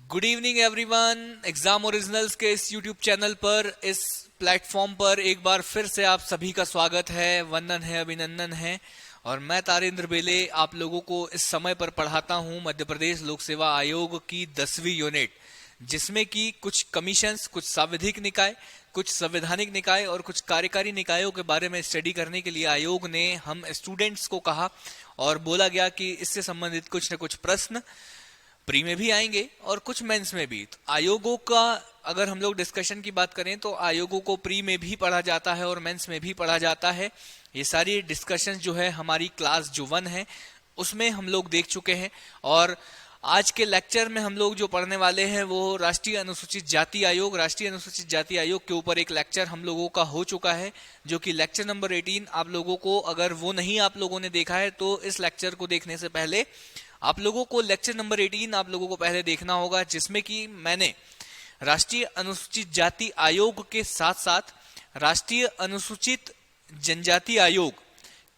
Good evening everyone. Exam originals के इस YouTube channel पर, इस प्लेटफॉर्म पर एक बार फिर से आप सभी का स्वागत है, वंदन है, अभिनंदन है। और मैं तारेंद्र बेले आप लोगों को इस समय पर पढ़ाता हूं मध्य प्रदेश लोक सेवा आयोग की 10वीं यूनिट, जिसमें कि कुछ कमीशंस, कुछ सांविधिक निकाय, कुछ संवैधानिक निकाय और कुछ कार्यकारी निकायों के बारे में स्टडी करने के लिए आयोग ने हम स्टूडेंट्स को कहा और बोला गया कि इससे संबंधित कुछ न कुछ प्रश्न प्री में भी आएंगे और कुछ मेंस में भी। तो आयोगों का अगर हम लोग डिस्कशन की बात करें तो आयोगों को प्री में भी पढ़ा जाता है और मेंस में भी पढ़ा जाता है। ये सारी डिस्कशन जो है हमारी क्लास जो 1 है उसमें हम लोग देख चुके हैं। और आज के लेक्चर में हम लोग जो पढ़ने वाले हैं वो राष्ट्रीय अनुसूचित जाति आयोग, राष्ट्रीय अनुसूचित जाति आयोग के ऊपर एक लेक्चर हम लोगों का हो चुका है, जो कि लेक्चर नंबर 18। आप लोगों को अगर वो नहीं आप लोगों ने देखा है तो इस लेक्चर को देखने से पहले आप लोगों को लेक्चर नंबर 18 आप लोगों को पहले देखना होगा, जिसमें कि मैंने राष्ट्रीय अनुसूचित जाति आयोग के साथ साथ राष्ट्रीय अनुसूचित जनजाति आयोग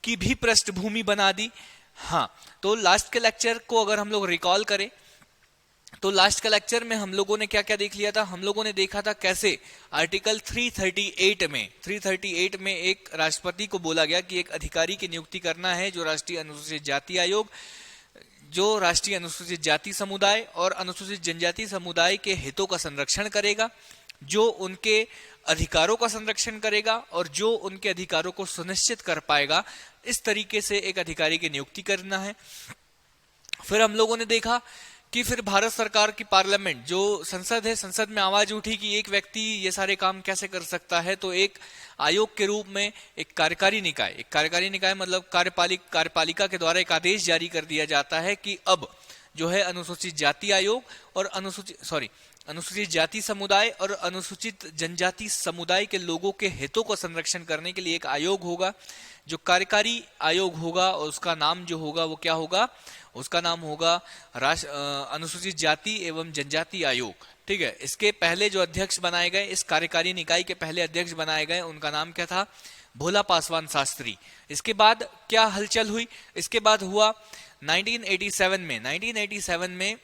की भी पृष्ठभूमि बना दी। हाँ, तो लास्ट के लेक्चर को अगर हम लोग रिकॉल करें तो लास्ट के लेक्चर में हम लोगों ने क्या क्या देख लिया था। हम लोगों ने देखा था कैसे आर्टिकल 338 में एक राष्ट्रपति को बोला गया कि एक अधिकारी की नियुक्ति करना है जो राष्ट्रीय अनुसूचित जाति आयोग, जो राष्ट्रीय अनुसूचित जाति समुदाय और अनुसूचित जनजाति समुदाय के हितों का संरक्षण करेगा, जो उनके अधिकारों का संरक्षण करेगा और जो उनके अधिकारों को सुनिश्चित कर पाएगा। इस तरीके से एक अधिकारी की नियुक्ति करना है। फिर हम लोगों ने देखा कि फिर भारत सरकार की पार्लियामेंट जो संसद है, संसद में आवाज उठी कि एक व्यक्ति ये सारे काम कैसे कर सकता है। तो एक आयोग के रूप में एक कार्यकारी निकाय मतलब कार्यपालिका के द्वारा एक आदेश जारी कर दिया जाता है कि अब जो है अनुसूचित जाति आयोग और अनुसूचित जाति समुदाय और अनुसूचित जनजाति समुदाय के लोगों के हितों को संरक्षण करने के लिए एक आयोग होगा, जो कार्यकारी आयोग होगा। और उसका नाम जो होगा वो क्या होगा, उसका नाम होगा अनुसूचित जाति एवं जनजाति आयोग। ठीक है, इसके पहले जो अध्यक्ष बनाए गए, इस कार्यकारी निकाय के पहले अध्यक्ष बनाए गए, उनका नाम क्या था, भोला पासवान शास्त्री। इसके बाद क्या हलचल हुई, इसके बाद हुआ 1987 में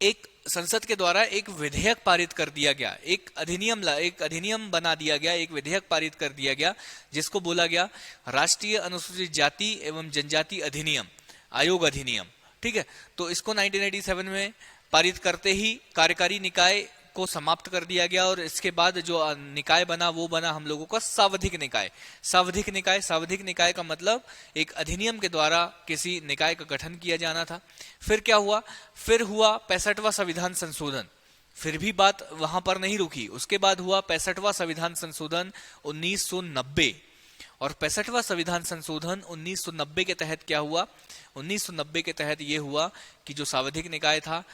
एक संसद के द्वारा एक विधेयक पारित कर दिया गया, एक अधिनियम बना दिया गया, एक विधेयक पारित कर दिया गया, जिसको बोला गया राष्ट्रीय अनुसूचित जाति एवं जनजाति अधिनियम, आयोग अधिनियम। ठीक है, तो इसको 1987 में पारित करते ही कार्यकारी निकाय को समाप्त कर दिया गया और इसके बाद जो निकाय बना वो बना हम लोगों का सांविधिक निकाय का मतलब एक अधिनियम के द्वारा किसी निकाय का गठन किया जाना था। फिर क्या हुआ, फिर हुआ 65वां संविधान संशोधन। फिर भी बात वहां पर नहीं रुकी, उसके बाद हुआ 65वां संविधान संशोधन 1990। और 65वां संविधान संशोधन 1990 के तहत क्या हुआ, 1990 के तहत ये हुआ कि जो सांविधिक निकाय था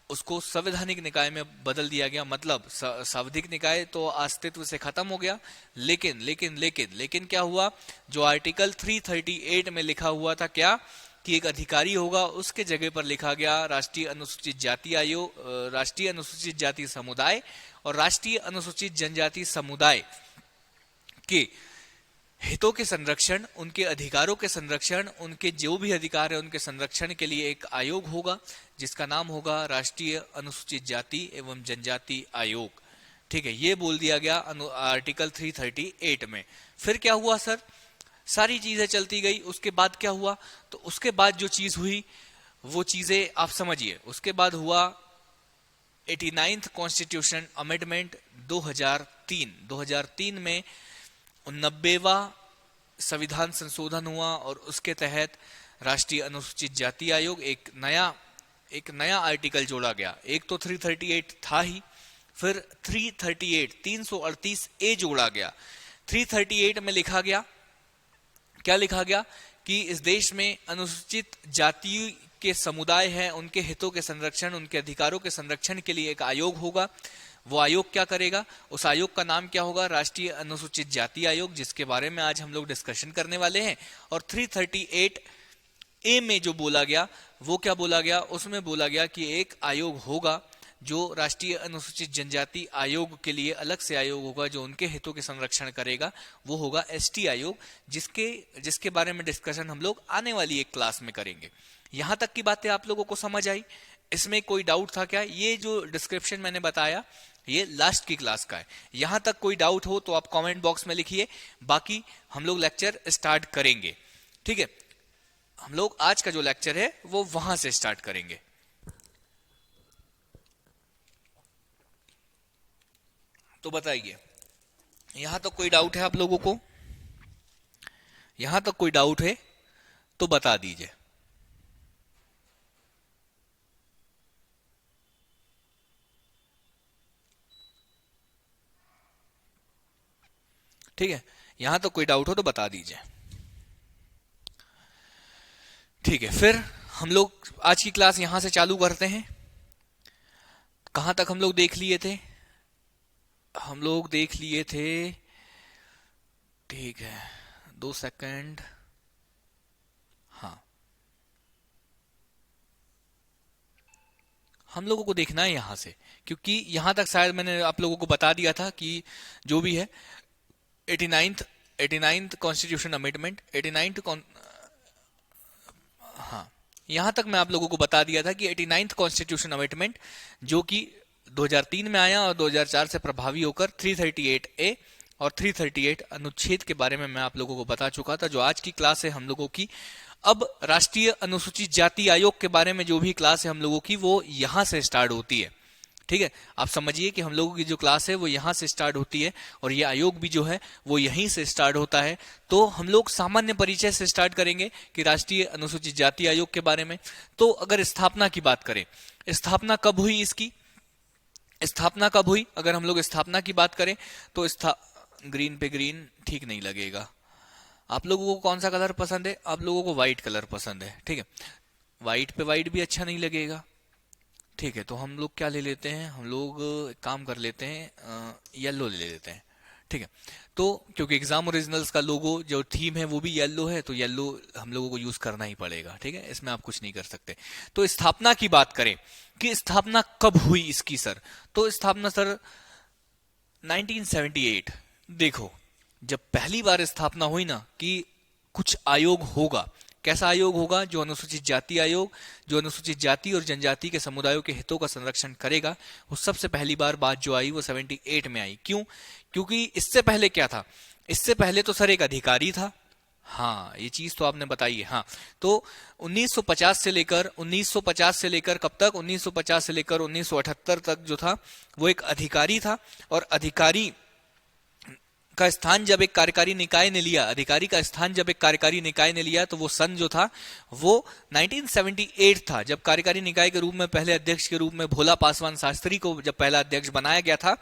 उसको संवैधानिक निकाय में बदल दिया गया। मतलब सांविधिक निकाय तो अस्तित्व से खत्म हो गया, लेकिन क्या हुआ, जो आर्टिकल 338 में लिखा हुआ था क्या कि एक अधिकारी होगा, उसके जगह पर लिखा गया राष्ट्रीय अनुसूचित जाति आयोग, राष्ट्रीय अनुसूचित जाति समुदाय और राष्ट्रीय अनुसूचित जनजाति समुदाय के हितों के संरक्षण, उनके अधिकारों के संरक्षण, उनके जो भी अधिकार है उनके संरक्षण के लिए एक आयोग होगा जिसका नाम होगा राष्ट्रीय अनुसूचित जाति एवं जनजाति आयोग। ठीक है, ये बोल दिया गया आर्टिकल 338 में। फिर क्या हुआ सर, सारी चीजें चलती गई। उसके बाद क्या हुआ, तो उसके बाद जो चीज हुई वो चीजें आप समझिए। उसके बाद हुआ 89th कॉन्स्टिट्यूशन अमेंडमेंट 2003 में 90वां संविधान संशोधन हुआ और उसके तहत राष्ट्रीय अनुसूचित जाति आयोग एक नया आर्टिकल जोड़ा गया। एक तो 338 था ही, फिर 338 ए जोड़ा गया। 338 में लिखा गया, क्या लिखा गया कि इस देश में अनुसूचित जाति के समुदाय हैं, उनके हितों के संरक्षण, उनके अधिकारों के संरक्षण के लिए एक आयोग होगा। वो आयोग क्या करेगा, उस आयोग का नाम क्या होगा, राष्ट्रीय अनुसूचित जाति आयोग, जिसके बारे में आज हम लोग डिस्कशन करने वाले हैं। और 338 ए में जो बोला गया वो क्या बोला गया, उसमें बोला गया कि एक आयोग होगा जो राष्ट्रीय अनुसूचित जनजाति आयोग के लिए अलग से आयोग होगा जो उनके हितों के संरक्षण करेगा, वो होगा एसटी आयोग, जिसके बारे में डिस्कशन हम लोग आने वाली एक क्लास में करेंगे। यहां तक की बातें आप लोगों को समझ आई। इसमें कोई डाउट था क्या? ये जो डिस्क्रिप्शन मैंने बताया ये लास्ट की क्लास का है। यहां तक कोई डाउट हो तो आप कमेंट बॉक्स में लिखिए, बाकी हम लोग लेक्चर स्टार्ट करेंगे। ठीक है, हम लोग आज का जो लेक्चर है वो वहां से स्टार्ट करेंगे। तो बताइए, यहां तक कोई डाउट है आप लोगों को? यहां तक कोई डाउट है तो बता दीजिए। ठीक है, यहां तक कोई डाउट हो तो बता दीजिए। ठीक है, फिर हम लोग आज की क्लास यहां से चालू करते हैं। कहां तक हम लोग देख लिए थे? हम लोग देख लिए थे, ठीक है 2 सेकंड, हाँ हम लोगों को देखना है यहां से, क्योंकि यहां तक शायद मैंने आप लोगों को बता दिया था कि जो भी है 89th कॉन्स्टिट्यूशन अमेंडमेंट, 89th, हाँ यहां तक मैं आप लोगों को बता दिया था कि 89th कॉन्स्टिट्यूशन अमेंडमेंट जो कि 2003 में आया और 2004 से प्रभावी होकर 338 ए और 338 अनुच्छेद के बारे में मैं आप लोगों को बता चुका था। जो आज की क्लास है हम लोगों की, अब राष्ट्रीय अनुसूचित जाति आयोग के बारे में जो भी क्लास है हम लोगों की वो यहां से स्टार्ट होती है। ठीक है, आप समझिए कि हम लोगों की जो क्लास है वो यहां से स्टार्ट होती है और ये आयोग भी जो है वो यहीं से स्टार्ट होता है। तो हम लोग सामान्य परिचय से स्टार्ट करेंगे कि राष्ट्रीय अनुसूचित जाति आयोग के बारे में। तो अगर स्थापना की बात करें, स्थापना कब हुई इसकी? स्थापना कब हुई? अगर हम लोग स्थापना की बात करें तो ग्रीन पे ग्रीन ठीक नहीं लगेगा। आप लोगों को कौन सा कलर पसंद है? आप लोगों को व्हाइट कलर पसंद है। ठीक है, व्हाइट पे व्हाइट भी अच्छा नहीं लगेगा। ठीक है, तो हम लोग क्या ले लेते हैं, हम लोग एक काम कर लेते हैं, येलो ले लेते हैं। ठीक है, तो क्योंकि एग्जाम ओरिजिनल्स का लोगो जो थीम है वो भी येलो है, तो येलो हम लोगों को यूज करना ही पड़ेगा। ठीक है, इसमें आप कुछ नहीं कर सकते। तो स्थापना की बात करें कि स्थापना कब हुई इसकी सर, तो स्थापना सर 1978। देखो, जब पहली बार स्थापना हुई ना कि कुछ आयोग होगा, कैसा आयोग होगा? जो अनुसूचित जाति आयोग, जो अनुसूचित जाति और जनजाति के समुदायों के हितों का संरक्षण करेगा, वो सबसे पहली बार बात जो आई वो 78 में आई। क्यों? क्योंकि इससे पहले क्या था? इससे पहले तो सर एक अधिकारी था। हाँ, ये चीज तो आपने बताई है। हाँ, तो 1950 से लेकर कब तक? 1950 से लेकर 1978 तक जो था वो एक अधिकारी था। और अधिकारी का स्थान जब एक कार्यकारी निकाय ने लिया, अधिकारी का स्थान जब एक कार्यकारी निकाय ने लिया, तो वो सन जो था वो 1978 था, जब कार्यकारी निकाय के रूप में पहले अध्यक्ष के रूप में भोला पासवान शास्त्री को जब पहला अध्यक्ष बनाया गया था।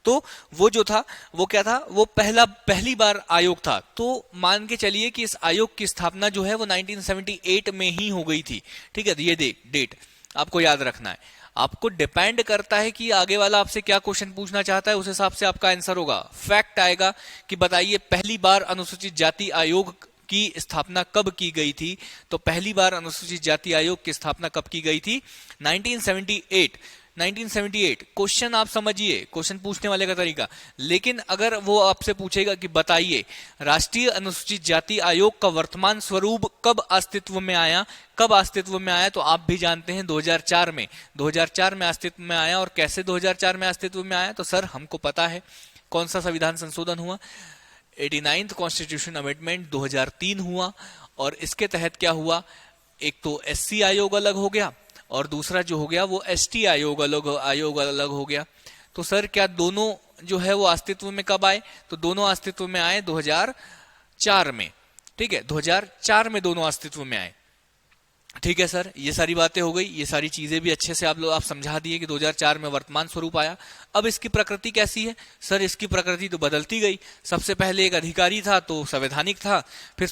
तो वो जो था वो क्या था? वो पहली बार आयोग था। तो मान के चलिए कि इस आयोग की स्थापना जो है वो 1978 में ही हो गई थी। ठीक है, तो ये डेट आपको याद रखना है। आपको डिपेंड करता है कि आगे वाला आपसे क्या क्वेश्चन पूछना चाहता है, उस हिसाब से आपका आंसर होगा। फैक्ट आएगा कि बताइए पहली बार अनुसूचित जाति आयोग की स्थापना कब की गई थी? तो पहली बार अनुसूचित जाति आयोग की स्थापना कब की गई थी? 1978। 1978 क्वेश्चन आप समझिए, क्वेश्चन पूछने वाले का तरीका। लेकिन अगर वो आपसे पूछेगा कि बताइए राष्ट्रीय अनुसूचित जाति आयोग का वर्तमान स्वरूप कब अस्तित्व में आया, कब अस्तित्व में आया? तो आप भी जानते हैं 2004 में, 2004 में अस्तित्व में आया। और कैसे 2004 में अस्तित्व में आया? तो सर हमको पता है कौन सा संविधान संशोधन हुआ, 89th कॉन्स्टिट्यूशन अमेंडमेंट 2003 हुआ। और इसके तहत क्या हुआ? एक तो एससी आयोग अलग हो गया और दूसरा जो हो गया वो एसटी आयोग अलग हो गया। तो सर क्या दोनों जो है वो अस्तित्व में कब आए? तो दोनों अस्तित्व में आए 2004 में। ठीक है, 2004 में दोनों अस्तित्व में आए। ठीक है सर, ये सारी बातें हो गई, ये सारी चीजें भी अच्छे से आप समझा दिए कि 2004 में वर्तमान स्वरूप आया। अब इसकी प्रकृति कैसी है? सर इसकी प्रकृति तो बदलती गई। सबसे पहले एक अधिकारी था तो संवैधानिक था, फिर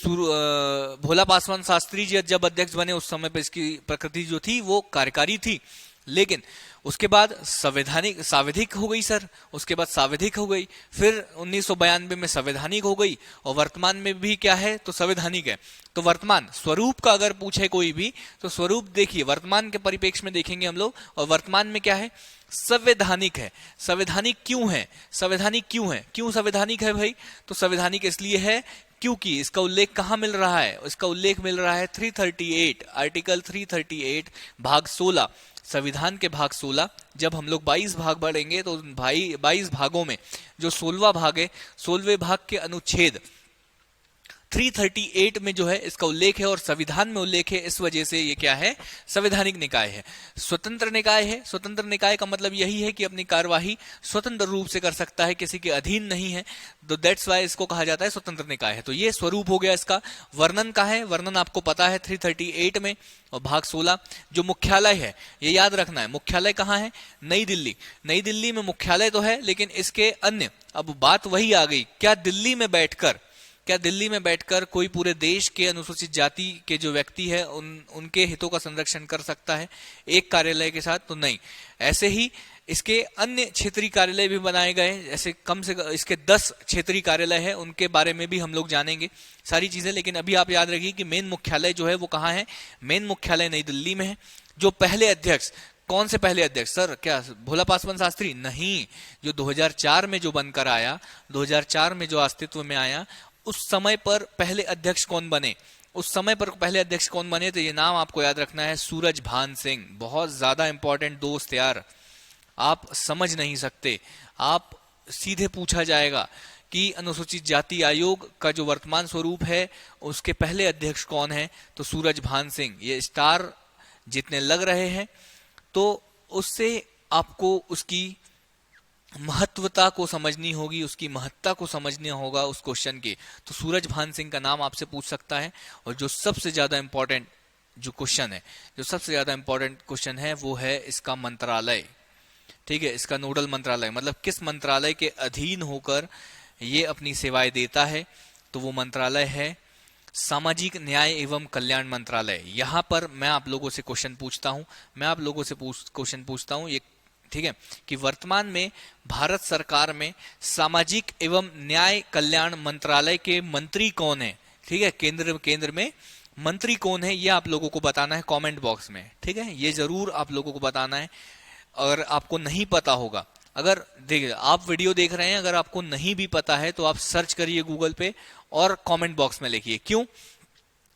भोला पासवान शास्त्री जी जब अध्यक्ष बने उस समय पे इसकी प्रकृति जो थी वो कार्यकारी थी। लेकिन उसके बाद सांविधिक हो गई सर, उसके बाद सांविधिक हो गई, फिर 1992 में संवैधानिक हो गई और वर्तमान में भी क्या है? तो संवैधानिक है। तो वर्तमान स्वरूप का अगर पूछे कोई भी तो स्वरूप देखिए वर्तमान के परिप्रेक्ष्य में देखेंगे हम लोग, और वर्तमान में क्या है? संवैधानिक है। संवैधानिक क्यों है? संवैधानिक क्यों है? क्यों संवैधानिक है भाई? तो संवैधानिक इसलिए है क्योंकि इसका उल्लेख कहां मिल रहा है? इसका उल्लेख मिल रहा है 338, आर्टिकल 338 भाग 16। संविधान के भाग 16, जब हम लोग 22 भाग बढ़ेंगे तो भाई 22 भागों में जो 16वां भाग है, 16वें भाग के अनुच्छेद 338 में जो है इसका उल्लेख है और संविधान में उल्लेख है। इस वजह से ये क्या है, संवैधानिक निकाय है, स्वतंत्र निकाय है। स्वतंत्र निकाय का मतलब यही है कि अपनी कार्यवाही स्वतंत्र रूप से कर सकता है, किसी के अधीन नहीं है, तो दैट्स वाई इसको कहा जाता है स्वतंत्र निकाय है। तो ये स्वरूप हो गया इसका। वर्णन का है, वर्णन आपको पता है 338 में, और भाग 16 जो मुख्यालय है, ये याद रखना है, मुख्यालय कहाँ है, नई दिल्ली। नई दिल्ली में मुख्यालय तो है, लेकिन इसके अन्य, अब बात वही आ गई, क्या दिल्ली में बैठकर कोई पूरे देश के अनुसूचित जाति के जो व्यक्ति है उनके हितों का संरक्षण कर सकता है एक कार्यालय के साथ? तो नहीं। ऐसे ही इसके अन्य क्षेत्रीय कार्यालय भी बनाए गए, ऐसे कम से कम इसके 10 क्षेत्रीय कार्यालय है, उनके बारे में भी हम लोग जानेंगे सारी चीजें। लेकिन अभी आप याद रखिए कि मेन मुख्यालय जो है वो कहाँ है, मेन मुख्यालय नई दिल्ली में है। जो पहले अध्यक्ष, कौन से पहले अध्यक्ष सर, क्या भोला पासवान शास्त्री? नहीं, जो 2004 में जो बनकर आया, 2004 में जो अस्तित्व में आया, उस समय पर पहले अध्यक्ष कौन बने? तो ये नाम आपको याद रखना है, सूरजभान सिंह। बहुत ज्यादा इंपॉर्टेंट दोस्त यार, आप समझ नहीं सकते, आप सीधे पूछा जाएगा कि अनुसूचित जाति आयोग का जो वर्तमान स्वरूप है उसके पहले अध्यक्ष कौन है, तो सूरजभान सिंह। ये स्टार जितने लग रहे हैं तो उससे आपको उसकी महत्वता को समझनी होगी, उसकी महत्ता को समझना होगा उस क्वेश्चन की। तो सूरजभान सिंह का नाम आपसे पूछ सकता है। और जो सबसे ज्यादा इंपॉर्टेंट क्वेश्चन है वो है इसका मंत्रालय, ठीक है, इसका नोडल मंत्रालय, मतलब किस मंत्रालय के अधीन होकर ये अपनी सेवाएं देता है। तो वो मंत्रालय है सामाजिक न्याय एवं कल्याण मंत्रालय। यहां पर मैं आप लोगों से क्वेश्चन पूछता हूं, ये ठीक है, कि वर्तमान में भारत सरकार में सामाजिक एवं न्याय कल्याण मंत्रालय के मंत्री कौन है? ठीक है, केंद्र में मंत्री कौन है, ये आप लोगों को बताना है कमेंट बॉक्स में, ठीक है, ये जरूर आप लोगों को बताना है। अगर आपको नहीं पता होगा, अगर देखिए आप वीडियो देख रहे हैं, अगर आपको नहीं भी पता है तो आप सर्च करिए गूगल पे और कमेंट बॉक्स में लिखिए। क्यों?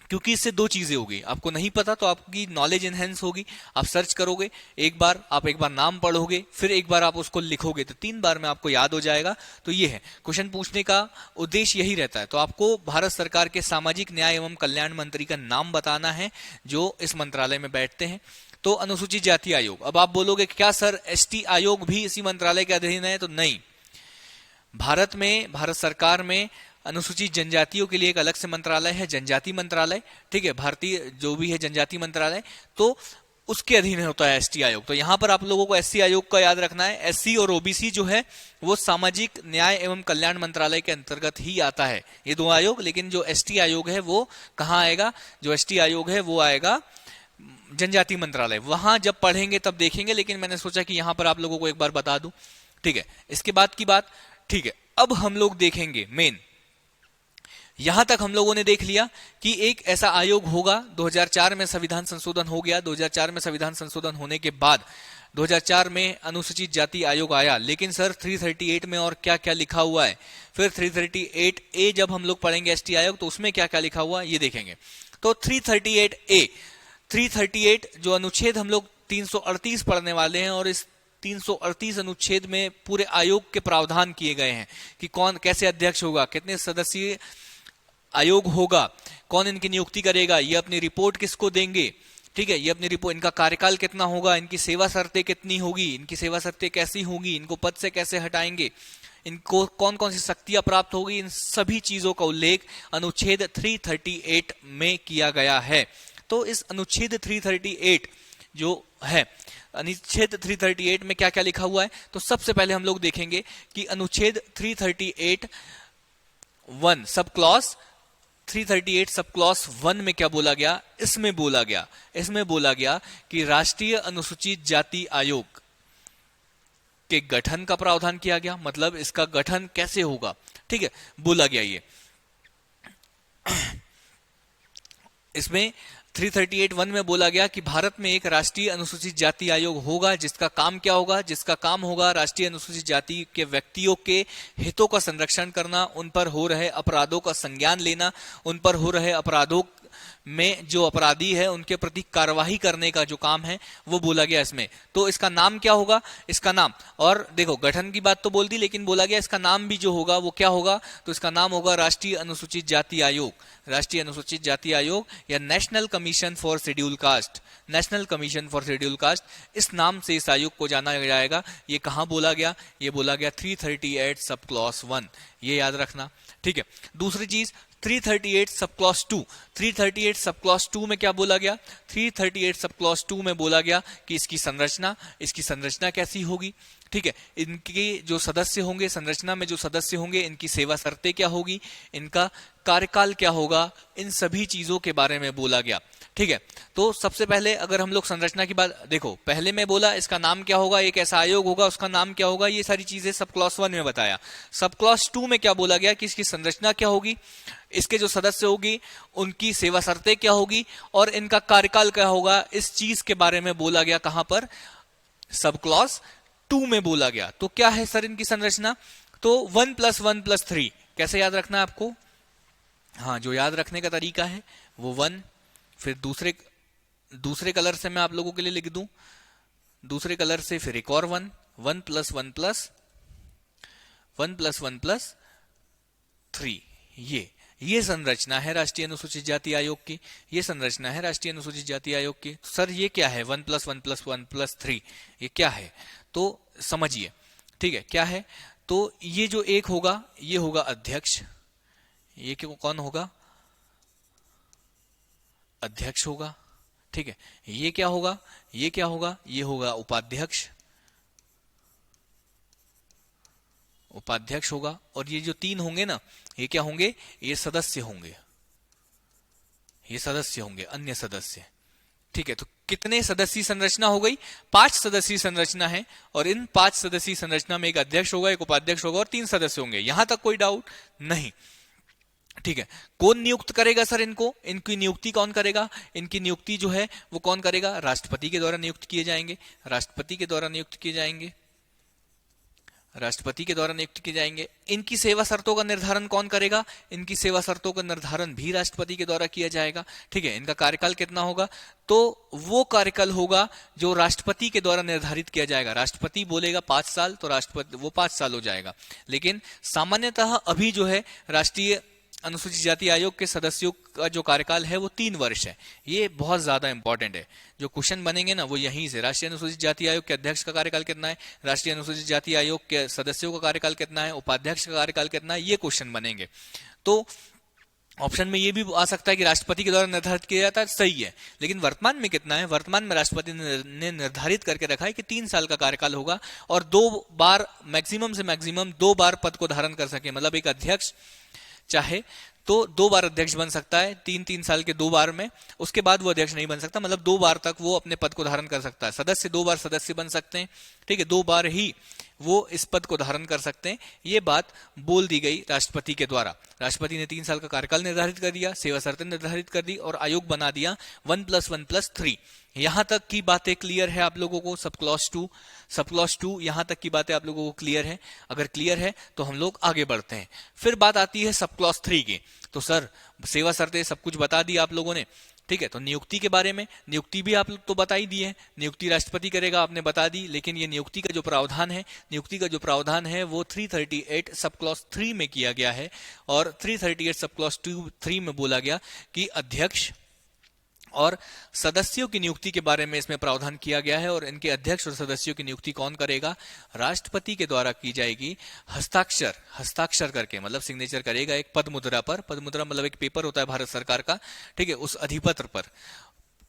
क्योंकि इससे दो चीजें होगी, आपको नहीं पता तो आपकी नॉलेज एनहेंस होगी, आप सर्च करोगे, एक बार नाम पढ़ोगे, फिर एक बार आप उसको लिखोगे, तो 3 बार में आपको याद हो जाएगा। तो ये है क्वेश्चन पूछने का उद्देश्य, यही रहता है। तो आपको भारत सरकार के सामाजिक न्याय एवं कल्याण मंत्री का नाम बताना है जो इस मंत्रालय में बैठते हैं। तो अनुसूचित जाति आयोग। अब आप बोलोगे क्या सर एसटी आयोग भी इसी मंत्रालय के अधीन है? तो नहीं, भारत सरकार में अनुसूचित जनजातियों के लिए एक अलग से मंत्रालय है, जनजाति मंत्रालय, ठीक है, भारतीय जो भी है जनजाति मंत्रालय, तो उसके अधीन होता है एसटी आयोग। तो यहां पर आप लोगों को एससी आयोग का याद रखना है। एससी और ओबीसी जो है वो सामाजिक न्याय एवं कल्याण मंत्रालय के अंतर्गत ही आता है, ये 2 आयोग। लेकिन जो एसटी आयोग है वो कहाँ आएगा? जो एसटी आयोग है वो आएगा जनजाति मंत्रालय। वहां जब पढ़ेंगे तब देखेंगे, लेकिन मैंने सोचा कि यहां पर आप लोगों को एक बार बता दूं, ठीक है। इसके बाद की बात, ठीक है, अब हम लोग देखेंगे मेन। यहां तक हम लोगों ने देख लिया कि एक ऐसा आयोग होगा। 2004 में संविधान संशोधन हो गया। 2004 में संविधान संशोधन होने के बाद 2004 में अनुसूचित जाति आयोग आया। लेकिन सर 338 में और क्या क्या लिखा हुआ है? फिर 338A जब हम लोग पढ़ेंगे एसटी आयोग, तो उसमें क्या क्या लिखा हुआ है ये देखेंगे। तो 338A, 338 जो अनुच्छेद हम लोग 338 पढ़ने वाले हैं, और इस 338 अनुच्छेद में पूरे आयोग के प्रावधान किए गए हैं कि कौन कैसे अध्यक्ष होगा, कितने सदस्यीय आयोग होगा, कौन इनकी नियुक्ति करेगा, ये अपनी रिपोर्ट किसको देंगे, ठीक है, ये अपनी रिपोर्ट, इनका कार्यकाल कितना होगा, इनकी सेवा शर्तें कितनी होगी, इनकी सेवा शर्तें कैसी होगी, इनको पद से कैसे हटाएंगे, इनको कौन कौन सी शक्तियां प्राप्त होगी, इन सभी चीजों का उल्लेख अनुच्छेद 338 में किया गया है। तो इस अनुच्छेद 338 जो है, अनुच्छेद 338 में क्या क्या लिखा हुआ है? तो सबसे पहले हम लोग देखेंगे कि अनुच्छेद 338(1) सब क्लॉज 338 सब क्लॉज 1 में क्या बोला गया? इसमें बोला गया कि राष्ट्रीय अनुसूचित जाति आयोग के गठन का प्रावधान किया गया। मतलब इसका गठन कैसे होगा, ठीक है, बोला गया। ये इसमें 338(1) में बोला गया कि भारत में एक राष्ट्रीय अनुसूचित जाति आयोग होगा, जिसका काम क्या होगा? जिसका काम होगा राष्ट्रीय अनुसूचित जाति के व्यक्तियों के हितों का संरक्षण करना, उन पर हो रहे अपराधों का संज्ञान लेना, उन पर हो रहे अपराधों में जो अपराधी है उनके प्रति कार्यवाही करने का जो काम है वो बोला गया इसमें। तो इसका नाम क्या होगा, इसका नाम, और देखो गठन की बात तो बोल दी लेकिन बोला गया इसका नाम भी जो होगा वो क्या होगा, तो इसका नाम होगा राष्ट्रीय अनुसूचित जाति आयोग, राष्ट्रीय अनुसूचित जाति आयोग या national commission for schedule caste, national commission for schedule caste, इस नाम से इस आयोग को जाना जाएगा। ये कहां बोला गया, ये बोला गया 338 सब क्लॉज 1, ये याद रखना, ठीक है। दूसरी चीज 338 सब क्लॉज 2, 338 सब क्लॉज 2 में क्या बोला गया, 338 सब क्लॉज 2 में बोला गया कि इसकी संरचना कैसी होगी, ठीक है। इनके जो सदस्य होंगे, संरचना में जो सदस्य होंगे, इनकी सेवा शर्तें क्या होगी, इनका कार्यकाल क्या होगा, इन सभी चीजों के बारे में बोला गया, ठीक है। तो सबसे पहले अगर हम लोग संरचना की बात, देखो पहले में बोला इसका नाम क्या होगा, एक ऐसा आयोग होगा उसका नाम क्या होगा, ये सारी चीजें सब क्लॉज 1 में बताया। सब क्लॉज 2 में क्या बोला गया कि इसकी संरचना क्या होगी, इसके जो सदस्य होगी उनकी सेवा शर्तें क्या होगी और इनका कार्यकाल क्या होगा, इस चीज के बारे में बोला गया। कहां पर, सब क्लॉज 2 में बोला गया। तो क्या है सर इनकी संरचना, तो 1+1+3 कैसे याद रखना है आपको, हाँ जो याद रखने का तरीका है वो 1, फिर दूसरे कलर से मैं आप लोगों के लिए लिख दूं, दूसरे कलर से फिर एक और 1, 1+1+3, ये संरचना है राष्ट्रीय अनुसूचित जाति आयोग की, ये संरचना है राष्ट्रीय अनुसूचित जाति आयोग की। सर ये क्या है 1+1+1+3, ये क्या है, तो समझिए, ठीक है क्या है। तो ये जो एक होगा ये होगा अध्यक्ष, ये कौन होगा, अध्यक्ष होगा, ठीक है। ये क्या होगा, ये क्या होगा, ये होगा उपाध्यक्ष, उपाध्यक्ष होगा। और ये जो 3 होंगे ना, ये क्या होंगे, ये सदस्य होंगे, ये सदस्य होंगे, अन्य सदस्य, ठीक है। तो कितने सदस्यीय संरचना हो गई, 5 सदस्यीय संरचना है, और इन 5 सदस्यीय संरचना में एक अध्यक्ष होगा, एक उपाध्यक्ष होगा और 3 सदस्य होंगे। यहां तक कोई डाउट नहीं, ठीक है। कौन नियुक्त करेगा सर इनको, इनकी नियुक्ति कौन करेगा, इनकी नियुक्ति जो है वो कौन करेगा, राष्ट्रपति के द्वारा नियुक्त किए जाएंगे, राष्ट्रपति के द्वारा नियुक्त किए जाएंगे, राष्ट्रपति के द्वारा नियुक्त किए जाएंगे। इनकी सेवा शर्तों का निर्धारण कौन करेगा, इनकी सेवा शर्तों का निर्धारण भी राष्ट्रपति के द्वारा किया जाएगा, ठीक है। इनका कार्यकाल कितना होगा, तो वो कार्यकाल होगा जो राष्ट्रपति के द्वारा निर्धारित किया जाएगा। राष्ट्रपति बोलेगा 5 साल तो राष्ट्रपति वो 5 साल हो जाएगा, लेकिन सामान्यतः अभी जो है राष्ट्रीय अनुसूचित जाति आयोग के सदस्यों का जो कार्यकाल है वो 3 वर्ष है। ये बहुत ज्यादा इंपॉर्टेंट है, जो क्वेश्चन बनेंगे ना वो यहीं से, राष्ट्रीय अनुसूचित जाति आयोग के अध्यक्ष का कार्यकाल कितना है, राष्ट्रीय अनुसूचित जाति आयोग के सदस्यों का कार्यकाल कितना है, उपाध्यक्ष का कार्यकाल कितना है, ये क्वेश्चन बनेंगे। तो ऑप्शन में ये भी आ सकता है कि राष्ट्रपति के द्वारा निर्धारित किया जाता है, सही है, लेकिन वर्तमान में कितना है, वर्तमान में राष्ट्रपति ने निर्धारित करके रखा है कि 3 साल का कार्यकाल होगा और 2 बार मैक्सिमम से मैक्सिमम 2 बार पद को धारण कर सके। मतलब एक अध्यक्ष चाहे तो 2 बार अध्यक्ष बन सकता है, 3-3 साल के 2 बार में, उसके बाद वो अध्यक्ष नहीं बन सकता। मतलब 2 बार तक वो अपने पद को धारण कर सकता है। सदस्य 2 बार सदस्य बन सकते हैं, ठीक है, 2 बार ही वो इस पद को धारण कर सकते हैं। ये बात बोल दी गई राष्ट्रपति के द्वारा। राष्ट्रपति ने 3 साल का कार्यकाल निर्धारित कर दिया, सेवा शर्तें निर्धारित कर दी और आयोग बना दिया 1+1+3। यहां तक की बातें क्लियर है आप लोगों को, सब क्लॉज 2 यहां तक की बातें आप लोगों को क्लियर है। अगर क्लियर है तो हम लोग आगे बढ़ते हैं। फिर बात आती है सब क्लॉज 3 की। तो सर सेवा शर्तें सब कुछ बता दी आप लोगों ने, ठीक है। तो नियुक्ति के बारे में, नियुक्ति भी आप लोग तो बता ही दिए, नियुक्ति राष्ट्रपति करेगा आपने बता दी, लेकिन ये नियुक्ति का जो प्रावधान है, नियुक्ति का जो प्रावधान है वो 338 सब क्लॉज 3 में किया गया है। और 338 सब क्लॉज 3 में बोला गया कि अध्यक्ष और सदस्यों की नियुक्ति के बारे में इसमें प्रावधान किया गया है। और इनके अध्यक्ष और सदस्यों की नियुक्ति कौन करेगा, राष्ट्रपति के द्वारा की जाएगी, हस्ताक्षर करके, मतलब सिग्नेचर करेगा एक पद मुद्रा पर। पद मुद्रा मतलब एक पेपर होता है भारत सरकार का, ठीक है, उस अधिपत्र पर,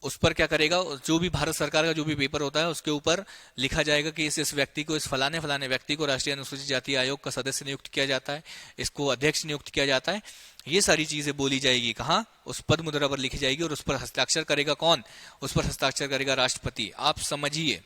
उस पर क्या करेगा, जो भी भारत सरकार का जो भी पेपर होता है उसके ऊपर लिखा जाएगा कि इस व्यक्ति को, इस फलाने व्यक्ति को राष्ट्रीय अनुसूचित जाति आयोग का सदस्य नियुक्त किया जाता है, इसको अध्यक्ष नियुक्त किया जाता है। ये सारी चीजें बोली जाएगी कहाँ, उस पद मुद्रा पर लिखी जाएगी और उस पर हस्ताक्षर करेगा कौन, उस पर हस्ताक्षर करेगा राष्ट्रपति। आप समझिए,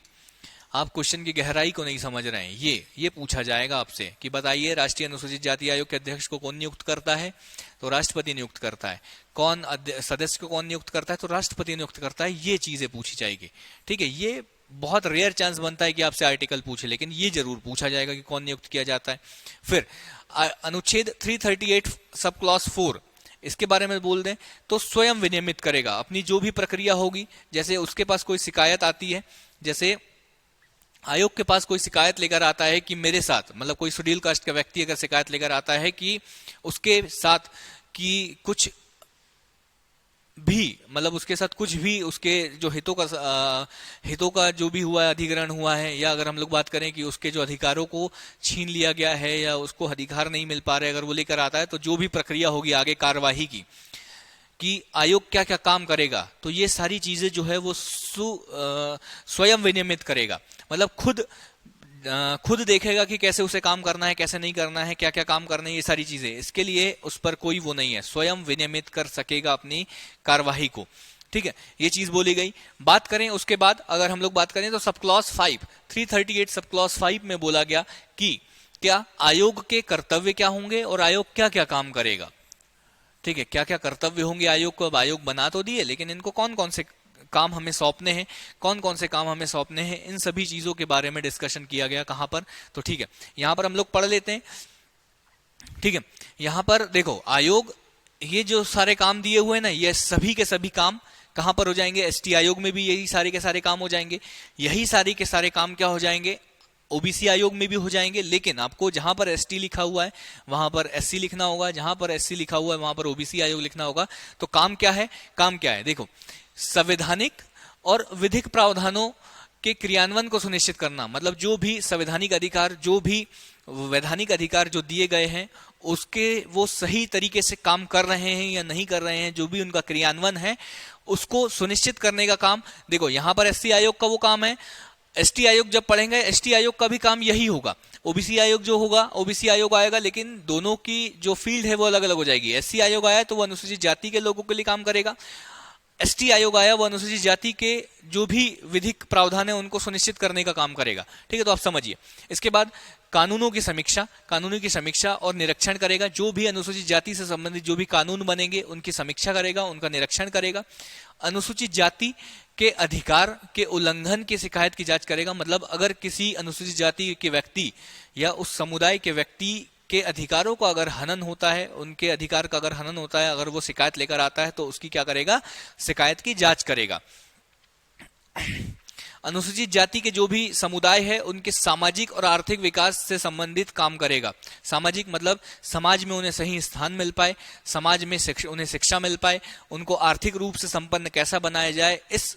आप क्वेश्चन की गहराई को नहीं समझ रहे हैं। ये पूछा जाएगा आपसे कि बताइए राष्ट्रीय अनुसूचित जाति आयोग के अध्यक्ष को कौन नियुक्त करता है, तो राष्ट्रपति नियुक्त करता है। कौन सदस्य को कौन नियुक्त करता है, तो राष्ट्रपति नियुक्त करता है। ये चीजें पूछी जाएगी, ठीक है। ये बहुत रेयर चांस बनता है कि आपसे आर्टिकल पूछे, लेकिन ये जरूर पूछा जाएगा कि कौन नियुक्त किया जाता है। फिर अनुच्छेद 338 सब क्लॉज 4, इसके बारे में बोल दें तो स्वयं विनियमित करेगा अपनी जो भी प्रक्रिया होगी। जैसे उसके पास कोई शिकायत आती है, जैसे आयोग के पास कोई शिकायत लेकर आता है कि मेरे साथ, मतलब कोई शेड्यूल कास्ट का व्यक्ति अगर शिकायत लेकर आता है कि उसके साथ कि कुछ भी, मतलब उसके साथ कुछ भी उसके जो हितों का जो भी हुआ है, अधिग्रहण हुआ है, या अगर हम लोग बात करें कि उसके जो अधिकारों को छीन लिया गया है या उसको अधिकार नहीं मिल पा रहे, अगर वो लेकर आता है तो जो भी प्रक्रिया होगी आगे कार्यवाही की कि आयोग क्या क्या काम करेगा, तो ये सारी चीजें जो है वो स्वयं विनियमित करेगा। मतलब खुद देखेगा कि कैसे उसे काम करना है, कैसे नहीं करना है, क्या क्या काम करना है, ये सारी चीजें। इसके लिए उस पर कोई वो नहीं है, स्वयं विनियमित कर सकेगा अपनी कार्यवाही को। ठीक है, ये चीज बोली गई। बात करें उसके बाद, अगर हम लोग बात करें तो सब क्लॉज 5 338 सब क्लॉज 5 में बोला गया कि क्या आयोग के कर्तव्य क्या होंगे और आयोग क्या क्या काम करेगा। ठीक है, क्या क्या कर्तव्य होंगे आयोग को। अब आयोग बना तो दिए, लेकिन इनको कौन कौन से काम हमें सौंपने हैं, कौन कौन से काम हमें सौंपने हैं, इन सभी चीजों के बारे में डिस्कशन किया गया। कहां पर, तो ठीक है यहां पर हम लोग पढ़ लेते हैं। ठीक है, यहां पर देखो आयोग ये जो सारे काम दिए हुए ना, ये सभी के सभी काम कहां पर हो जाएंगे, एसटी आयोग में भी यही सारे के सारे काम हो जाएंगे। यही सारे के सारे काम क्या हो जाएंगे, ओबीसी आयोग में भी हो जाएंगे। लेकिन आपको जहां पर एसटी लिखा हुआ है वहां पर एससी लिखना होगा, जहां पर एससी लिखा हुआ है वहां पर ओबीसी आयोग लिखना होगा। तो काम क्या है, काम क्या है, देखो संवैधानिक और विधिक प्रावधानों के क्रियान्वयन को सुनिश्चित करना। मतलब जो भी संवैधानिक अधिकार, जो भी वैधानिक अधिकार जो दिए गए हैं उसके वो सही तरीके से काम कर रहे हैं या नहीं कर रहे हैं, जो भी उनका क्रियान्वयन है उसको सुनिश्चित करने का काम। देखो यहां पर एससी आयोग का वो काम है, एसटी आयोग जब पढ़ेंगे एसटी आयोग का भी काम यही होगा। ओबीसी आयोग जो होगा, ओबीसी आयोग आएगा, लेकिन दोनों की जो फील्ड है वो अलग अलग हो जाएगी। एससी आयोग आया तो वो अनुसूचित जाति के लोगों के लिए काम करेगा, एसटी आयोग आया वो अनुसूचित जाति के जो भी विधिक प्रावधान है उनको सुनिश्चित करने का काम करेगा। ठीक है, तो आप समझिए। इसके बाद कानूनों की समीक्षा और निरीक्षण करेगा। जो भी अनुसूचित जाति से संबंधित जो भी कानून बनेंगे उनकी समीक्षा करेगा, उनका निरीक्षण करेगा। अनुसूचित जाति के अधिकार के उल्लंघन की शिकायत की जांच करेगा। मतलब अगर किसी अनुसूचित जाति के व्यक्ति या उस समुदाय के व्यक्ति के अधिकारों का अगर हनन होता है, उनके अधिकार का अगर हनन होता है, अगर वो शिकायत लेकर आता है तो उसकी क्या करेगा, शिकायत की जांच करेगा। अनुसूचित जाति के जो भी समुदाय है उनके सामाजिक और आर्थिक विकास से संबंधित काम करेगा। सामाजिक मतलब समाज में उन्हें सही स्थान मिल पाए, समाज में उन्हें शिक्षा मिल पाए, उनको आर्थिक रूप से संपन्न कैसा बनाया जाए, इस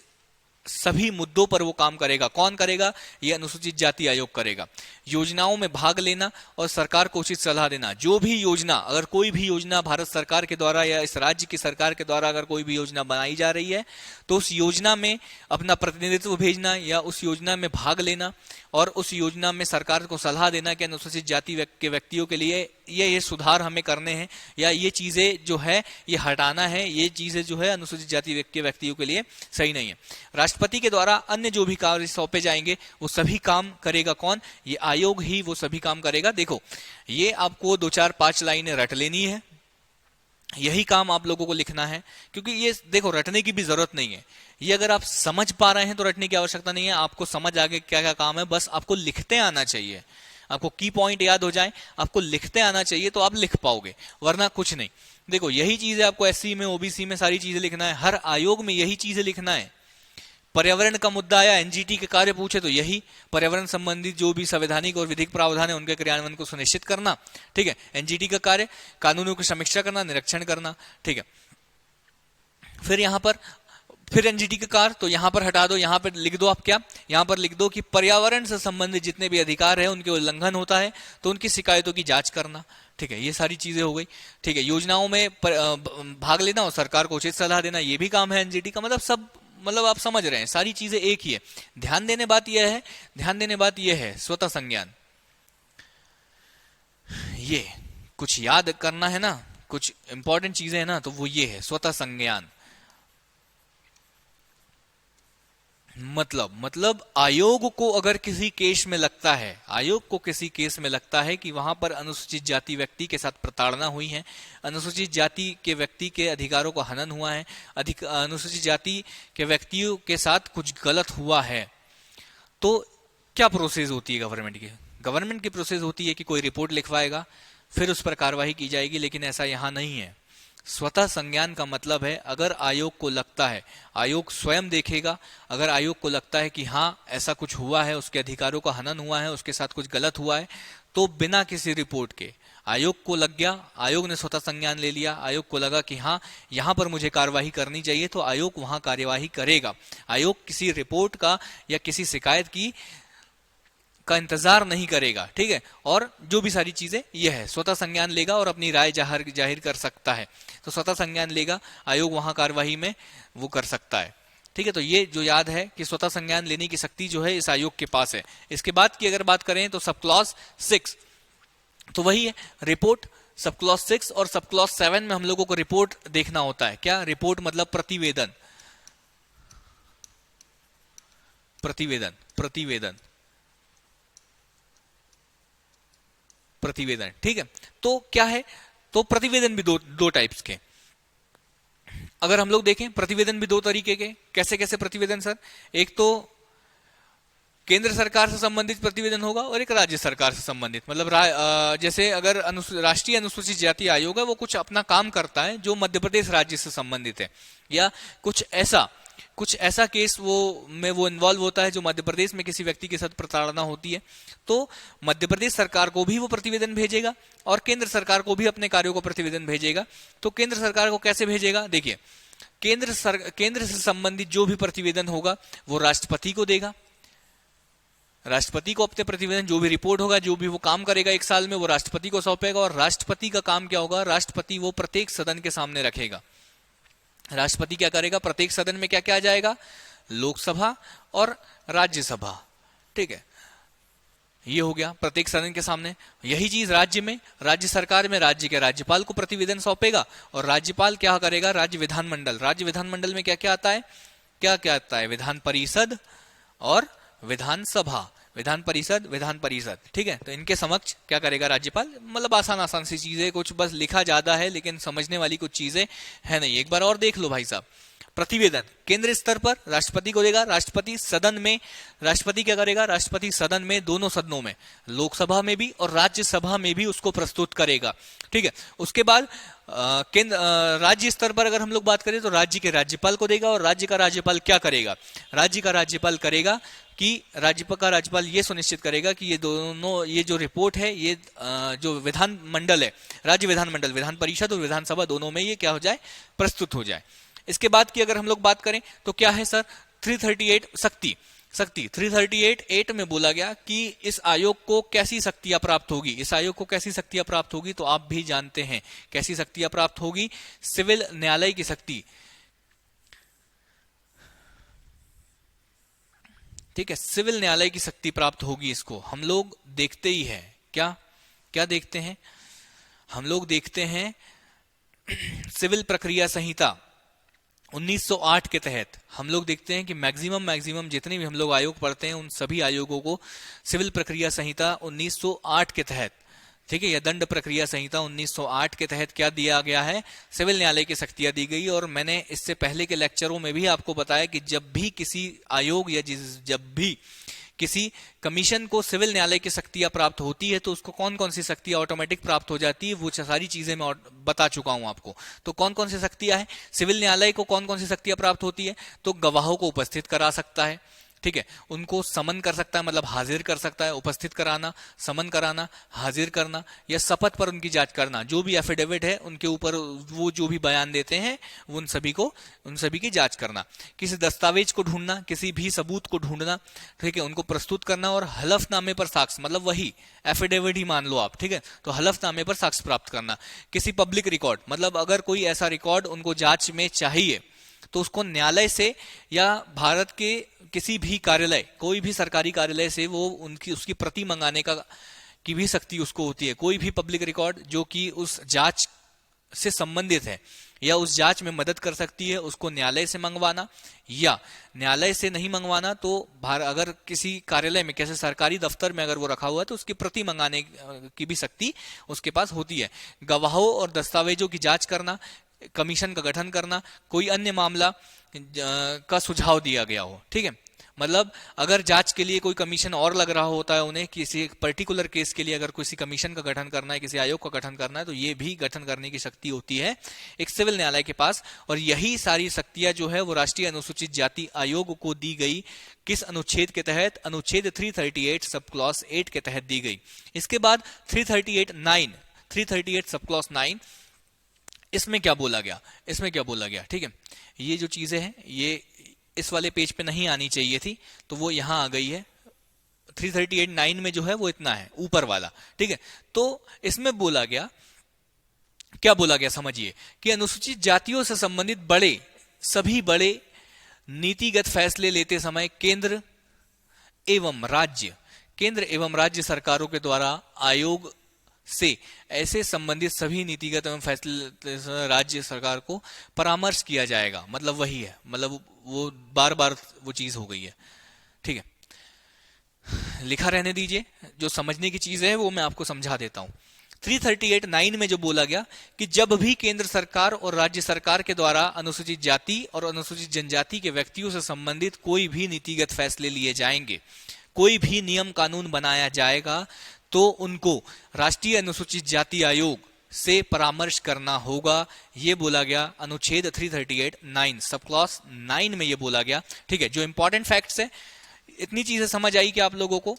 सभी मुद्दों पर वो काम करेगा। कौन करेगा, ये अनुसूचित जाति आयोग करेगा। योजनाओं में भाग लेना और सरकार को उचित सलाह देना। जो भी योजना, अगर कोई भी योजना भारत सरकार के द्वारा या इस राज्य की सरकार के द्वारा अगर कोई भी योजना बनाई जा रही है तो उस योजना में अपना प्रतिनिधित्व भेजना या उस योजना में भाग लेना और उस योजना में सरकार को सलाह देना कि अनुसूचित जाति के व्यक्तियों के लिए ये सुधार हमें करने हैं या ये चीजें जो है ये हटाना है, ये चीजें जो है अनुसूचित जाति के व्यक्तियों के लिए सही नहीं है। राष्ट्रपति के द्वारा अन्य जो भी कार्य सौंपे जाएंगे वो सभी काम करेगा कौन, ये आयोग ही वो सभी काम करेगा। देखो ये आपको 2-4-5 लाइनें रट लेनी है, यही काम आप लोगों को लिखना है, क्योंकि ये देखो रटने की भी जरूरत नहीं है। ये अगर आप समझ पा रहे हैं तो रटने की आवश्यकता नहीं है। आपको समझ आगे क्या क्या काम है, बस आपको लिखते आना चाहिए। आपको की पॉइंट याद हो जाए, आपको लिखते आना चाहिए तो आप लिख पाओगे, वरना कुछ नहीं। देखो यही चीज है, आपको एससी में ओबीसी में सारी चीजें लिखना है, हर आयोग में यही चीजें लिखना है। पर्यावरण का मुद्दा आया, एनजीटी के कार्य पूछे तो यही पर्यावरण संबंधित जो भी संवैधानिक और विधिक प्रावधान है उनके क्रियान्वयन को सुनिश्चित करना। ठीक है, एनजीटी का कार्य कानूनों की समीक्षा करना, निरीक्षण करना। ठीक है, फिर यहां पर फिर एनजीटी का कार्य तो यहां पर हटा दो, यहां पर लिख दो आप क्या, यहां पर लिख दो कि पर्यावरण से संबंधित जितने भी अधिकार है उनके उल्लंघन होता है तो उनकी शिकायतों की जांच करना। ठीक है, ये सारी चीजें हो गई। ठीक है, योजनाओं में भाग लेना और सरकार को उचित सलाह देना, ये भी काम है एनजीटी का। मतलब सब, मतलब आप समझ रहे हैं सारी चीजें एक ही है। ध्यान देने बात यह है स्वतः संज्ञान। ये कुछ याद करना है ना, कुछ इंपॉर्टेंट चीजें है ना, तो वो ये है स्वतः संज्ञान। मतलब आयोग को अगर किसी केस में लगता है, आयोग को किसी केस में लगता है कि वहां पर अनुसूचित जाति व्यक्ति के साथ प्रताड़ना हुई है, अनुसूचित जाति के व्यक्ति के अधिकारों का हनन हुआ है, अनुसूचित जाति के व्यक्तियों के साथ कुछ गलत हुआ है, तो क्या प्रोसेस होती है गवर्नमेंट की? गवर्नमेंट की प्रोसेस होती है कि कोई रिपोर्ट लिखवाएगा, फिर उस पर कार्रवाई की जाएगी। लेकिन ऐसा यहां नहीं है। स्वतः संज्ञान का मतलब है अगर आयोग को लगता है, आयोग स्वयं देखेगा, अगर आयोग को लगता है कि हाँ ऐसा कुछ हुआ है, उसके अधिकारों का हनन हुआ है, उसके साथ कुछ गलत हुआ है, तो बिना किसी रिपोर्ट के आयोग को लग गया, आयोग ने स्वतः संज्ञान ले लिया, आयोग को लगा कि हाँ यहां पर मुझे कार्यवाही करनी चाहिए, तो आयोग वहां कार्यवाही करेगा। आयोग किसी रिपोर्ट का या किसी शिकायत का इंतजार नहीं करेगा, ठीक है। और जो भी सारी चीजें ये है, स्वतः संज्ञान लेगा और अपनी राय जाहिर कर सकता है, तो स्वतः संज्ञान लेगा, आयोग वहां कार्यवाही में वो कर सकता है, ठीक है। तो ये जो याद है कि स्वतः संज्ञान लेने की शक्ति जो है इस आयोग के पास है। इसके बाद की अगर बात करें तो सब क्लॉज 6, तो वही है रिपोर्ट। सब क्लॉज 6 और सब क्लॉज 7 में हम लोगों को रिपोर्ट देखना होता है। क्या रिपोर्ट मतलब? प्रतिवेदन, प्रतिवेदन, प्रतिवेदन, प्रतिवेदन, ठीक है। तो क्या है? तो प्रतिवेदन भी दो टाइप्स के। अगर हम लोग देखें प्रतिवेदन भी दो तरीके के। कैसे कैसे प्रतिवेदन सर? एक तो केंद्र सरकार से संबंधित प्रतिवेदन होगा और एक राज्य सरकार से संबंधित, मतलब जैसे अगर राष्ट्रीय अनुसूचित जाति आयोग है, वो कुछ अपना काम करता है जो मध्य प्रदेश राज्य से संबंधित है, या कुछ ऐसा केस वो इन्वॉल्व होता है जो मध्य प्रदेश में किसी व्यक्ति के साथ प्रताड़ना होती है, तो मध्य प्रदेश सरकार को भी वो प्रतिवेदन भेजेगा और केंद्र सरकार को भी अपने कार्यों को प्रतिवेदन भेजेगा। तो केंद्र सरकार को कैसे भेजेगा? देखिए, केंद्र से संबंधित जो भी प्रतिवेदन होगा वो राष्ट्रपति को देगा, राष्ट्रपति को अपने प्रतिवेदन, जो भी रिपोर्ट होगा, जो भी वो काम करेगा एक साल में, वो राष्ट्रपति को सौंपेगा। और राष्ट्रपति का काम क्या होगा? राष्ट्रपति वो प्रत्येक सदन के सामने रखेगा। राष्ट्रपति क्या करेगा? प्रत्येक सदन में क्या क्या आ जाएगा? लोकसभा और राज्यसभा, ठीक है। ये हो गया प्रत्येक सदन के सामने। यही चीज राज्य में, राज्य सरकार में राज्य के राज्यपाल को प्रतिवेदन सौंपेगा और राज्यपाल क्या करेगा? राज्य विधानमंडल, राज्य विधानमंडल में क्या क्या आता है? क्या क्या आता है? विधान परिषद और विधानसभा, विधान परिषद, ठीक है। तो इनके समक्ष क्या करेगा राज्यपाल? मतलब आसान सी चीजें, कुछ बस लिखा ज्यादा है लेकिन समझने वाली कुछ चीजें है नहीं। एक बार और देख लो भाई साहब। प्रतिवेदन केंद्र स्तर पर राष्ट्रपति को देगा, राष्ट्रपति सदन में, राष्ट्रपति क्या करेगा? राष्ट्रपति सदन में, दोनों सदनों में, लोकसभा में भी और राज्यसभा में भी उसको प्रस्तुत करेगा, ठीक है। उसके बाद राज्य स्तर पर अगर हम लोग बात करें तो राज्य के राज्यपाल को देगा और राज्य का राज्यपाल क्या करेगा? राज्य का राज्यपाल करेगा कि राज्यपाल ये सुनिश्चित करेगा कि ये जो रिपोर्ट है, ये जो विधानमंडल है, राज्य विधानमंडल, विधान परिषद और विधानसभा दोनों में ये क्या हो जाए? प्रस्तुत हो जाए। इसके बाद की अगर हम लोग बात करें तो क्या है सर? 338 शक्ति 338 में बोला गया कि इस आयोग को कैसी शक्तियां प्राप्त होगी। इस आयोग को कैसी शक्तियां प्राप्त होगी? तो आप भी जानते हैं कैसी शक्तियां प्राप्त होगी? सिविल न्यायालय की शक्ति, ठीक है। सिविल न्यायालय की शक्ति प्राप्त होगी इसको। हम लोग देखते ही है, क्या क्या देखते हैं? हम लोग देखते हैं सिविल प्रक्रिया संहिता 1908 के तहत हम लोग देखते हैं कि मैक्सिमम जितने भी हम लोग आयोग पढ़ते हैं उन सभी आयोगों को सिविल प्रक्रिया संहिता 1908 के तहत, ठीक है, या दंड प्रक्रिया संहिता 1908 के तहत क्या दिया गया है? सिविल न्यायालय की शक्तियां दी गई। और मैंने इससे पहले के लेक्चरों में भी आपको बताया कि जब भी किसी आयोग या जब भी किसी कमीशन को सिविल न्यायालय की शक्तियां प्राप्त होती है तो उसको कौन कौन सी शक्तियां ऑटोमेटिक प्राप्त हो जाती है, वो सारी चीजें मैं बता चुका हूं आपको। तो कौन कौन सी शक्तियां हैं सिविल न्यायालय को? कौन कौन सी शक्तियां प्राप्त होती है? तो गवाहों को उपस्थित करा सकता है, ठीक है, उनको समन कर सकता है, मतलब हाजिर कर सकता है, उपस्थित कराना, समन कराना, हाजिर करना, या शपथ पर उनकी जांच करना। जो भी एफिडेविट है उनके ऊपर वो जो भी बयान देते हैं उन सभी की जांच करना। किसी दस्तावेज को ढूंढना, किसी भी सबूत को ढूंढना, ठीक है, उनको प्रस्तुत करना। और हलफनामे पर साक्ष्य, मतलब वही एफिडेविट ही मान लो आप, ठीक है, तो हलफनामे पर साक्ष्य प्राप्त करना। किसी पब्लिक रिकॉर्ड, मतलब अगर कोई ऐसा रिकॉर्ड उनको जांच में चाहिए तो उसको न्यायालय से या भारत के किसी भी कार्यालय, कोई भी सरकारी कार्यालय से वो उसकी प्रति मंगाने की भी शक्ति उसको होती है। कोई भी पब्लिक रिकॉर्ड जो कि उस जांच से संबंधित है या उस जांच में मदद कर सकती है, उसको न्यायालय से मंगवाना, या न्यायालय से नहीं मंगवाना तो अगर किसी कार्यालय में, कैसे सरकारी दफ्तर में अगर वो रखा हुआ है तो उसकी प्रति मंगाने की भी शक्ति उसके पास होती है। गवाहों और दस्तावेजों की जांच करना, कमीशन का गठन करना, कोई अन्य मामला का सुझाव दिया गया हो, ठीक है, मतलब अगर जांच के लिए कोई कमीशन और लग रहा होता है उन्हें, किसी एक पर्टिकुलर केस के लिए अगर किसी कमीशन का गठन करना है, किसी आयोग का गठन करना है, तो ये भी गठन करने की शक्ति होती है एक सिविल न्यायालय के पास। और यही सारी शक्तियां जो है वो राष्ट्रीय अनुसूचित जाति आयोग को दी गई। किस अनुच्छेद के तहत? अनुच्छेद 338 सब क्लॉज 8 के तहत दी गई। इसके बाद 338 सब क्लॉज 9, इसमें क्या बोला गया? इसमें क्या बोला गया? ठीक है, ये जो चीजें हैं ये इस वाले पेज पे नहीं आनी चाहिए थी, तो वो यहां आ गई है। 338(9) में जो है वो इतना है ऊपर वाला। ठीक है, तो इसमें बोला गया, क्या बोला गया समझिए, कि अनुसूचित जातियों से संबंधित सभी बड़े नीतिगत फैसले लेते समय केंद्र एवं राज्य सरकारों के द्वारा आयोग से ऐसे संबंधित सभी नीतिगत एवं फैसले राज्य सरकार को परामर्श किया जाएगा। मतलब वही है, मतलब वो बार बार वो चीज हो गई है। ठीक है, लिखा रहने दीजिए, जो समझने की चीज है वो मैं आपको समझा देता हूं। 338(9) में जो बोला गया कि जब भी केंद्र सरकार और राज्य सरकार के द्वारा अनुसूचित जाति और अनुसूचित जनजाति के व्यक्तियों से संबंधित कोई भी नीतिगत फैसले लिए जाएंगे, कोई भी नियम कानून बनाया जाएगा, तो उनको राष्ट्रीय अनुसूचित जाति आयोग से परामर्श करना होगा। ये बोला गया अनुच्छेद 338(9) सब क्लॉज 9 में ये बोला गया। ठीक है, जो इंपॉर्टेंट फैक्ट्स है, इतनी चीजें समझ आई क्या आप लोगों को?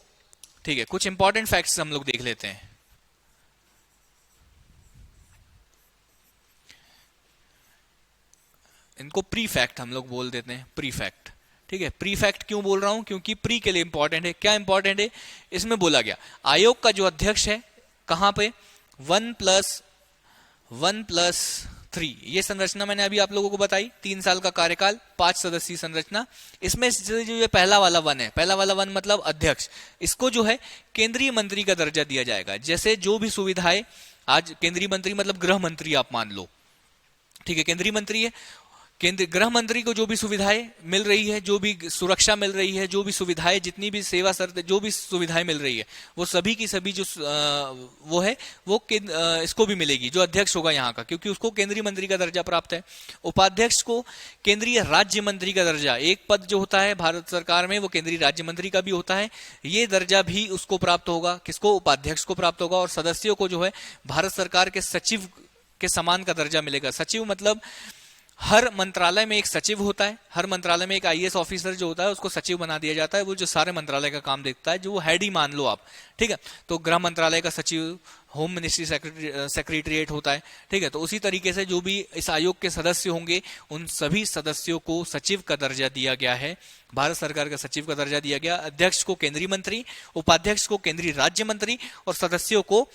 ठीक है, कुछ इंपॉर्टेंट फैक्ट्स हम लोग देख लेते हैं। इनको प्री फैक्ट हम लोग बोल देते हैं, प्री फैक्ट। ठीक है, प्री फैक्ट क्यों बोल रहा हूं? क्योंकि प्री के लिए इंपॉर्टेंट है। क्या इंपॉर्टेंट है? इसमें बोला गया आयोग का जो अध्यक्ष है, कहां पे? 1+1+3, ये संरचना मैंने अभी आप लोगों को बताई। 3 साल का कार्यकाल, 5 सदस्यीय संरचना। इसमें जो ये पहला वाला 1 है, पहला वाला 1 मतलब अध्यक्ष, इसको जो है केंद्रीय मंत्री का दर्जा दिया जाएगा। जैसे जो भी सुविधाएं आज केंद्रीय मंत्री मतलब गृह मंत्री आप मान लो, ठीक है, केंद्रीय मंत्री है, केंद्रीय गृह मंत्री को जो भी सुविधाएं मिल रही है, जो भी सुरक्षा मिल रही है, जो भी सुविधाएं, जितनी भी सेवा जो भी सुविधाएं मिल रही है, वो सभी की सभी जो वो है वो इसको भी मिलेगी, जो अध्यक्ष होगा यहाँ का, क्योंकि उसको केंद्रीय मंत्री का दर्जा प्राप्त है। उपाध्यक्ष को केंद्रीय राज्य मंत्री का दर्जा, एक पद जो होता है भारत सरकार में वो केंद्रीय राज्य मंत्री का भी होता है, ये दर्जा भी उसको प्राप्त होगा। किसको? उपाध्यक्ष को प्राप्त होगा। और सदस्यों को जो है भारत सरकार के सचिव के समान का दर्जा मिलेगा। सचिव मतलब हर मंत्रालय में एक सचिव होता है, हर मंत्रालय में एक आईएएस ऑफिसर जो होता है उसको सचिव बना दिया जाता है, वो जो सारे मंत्रालय का काम देखता है, जो वो हेड ही मान लो आप। ठीक है, तो गृह मंत्रालय का सचिव, होम मिनिस्ट्री सेक्रेटरीट होता है। ठीक है, तो उसी तरीके से जो भी इस आयोग के सदस्य होंगे, उन सभी सदस्यों को सचिव का दर्जा दिया गया है, भारत सरकार का सचिव का दर्जा दिया गया। अध्यक्ष को केंद्रीय मंत्री, उपाध्यक्ष को केंद्रीय राज्य मंत्री और सदस्यों को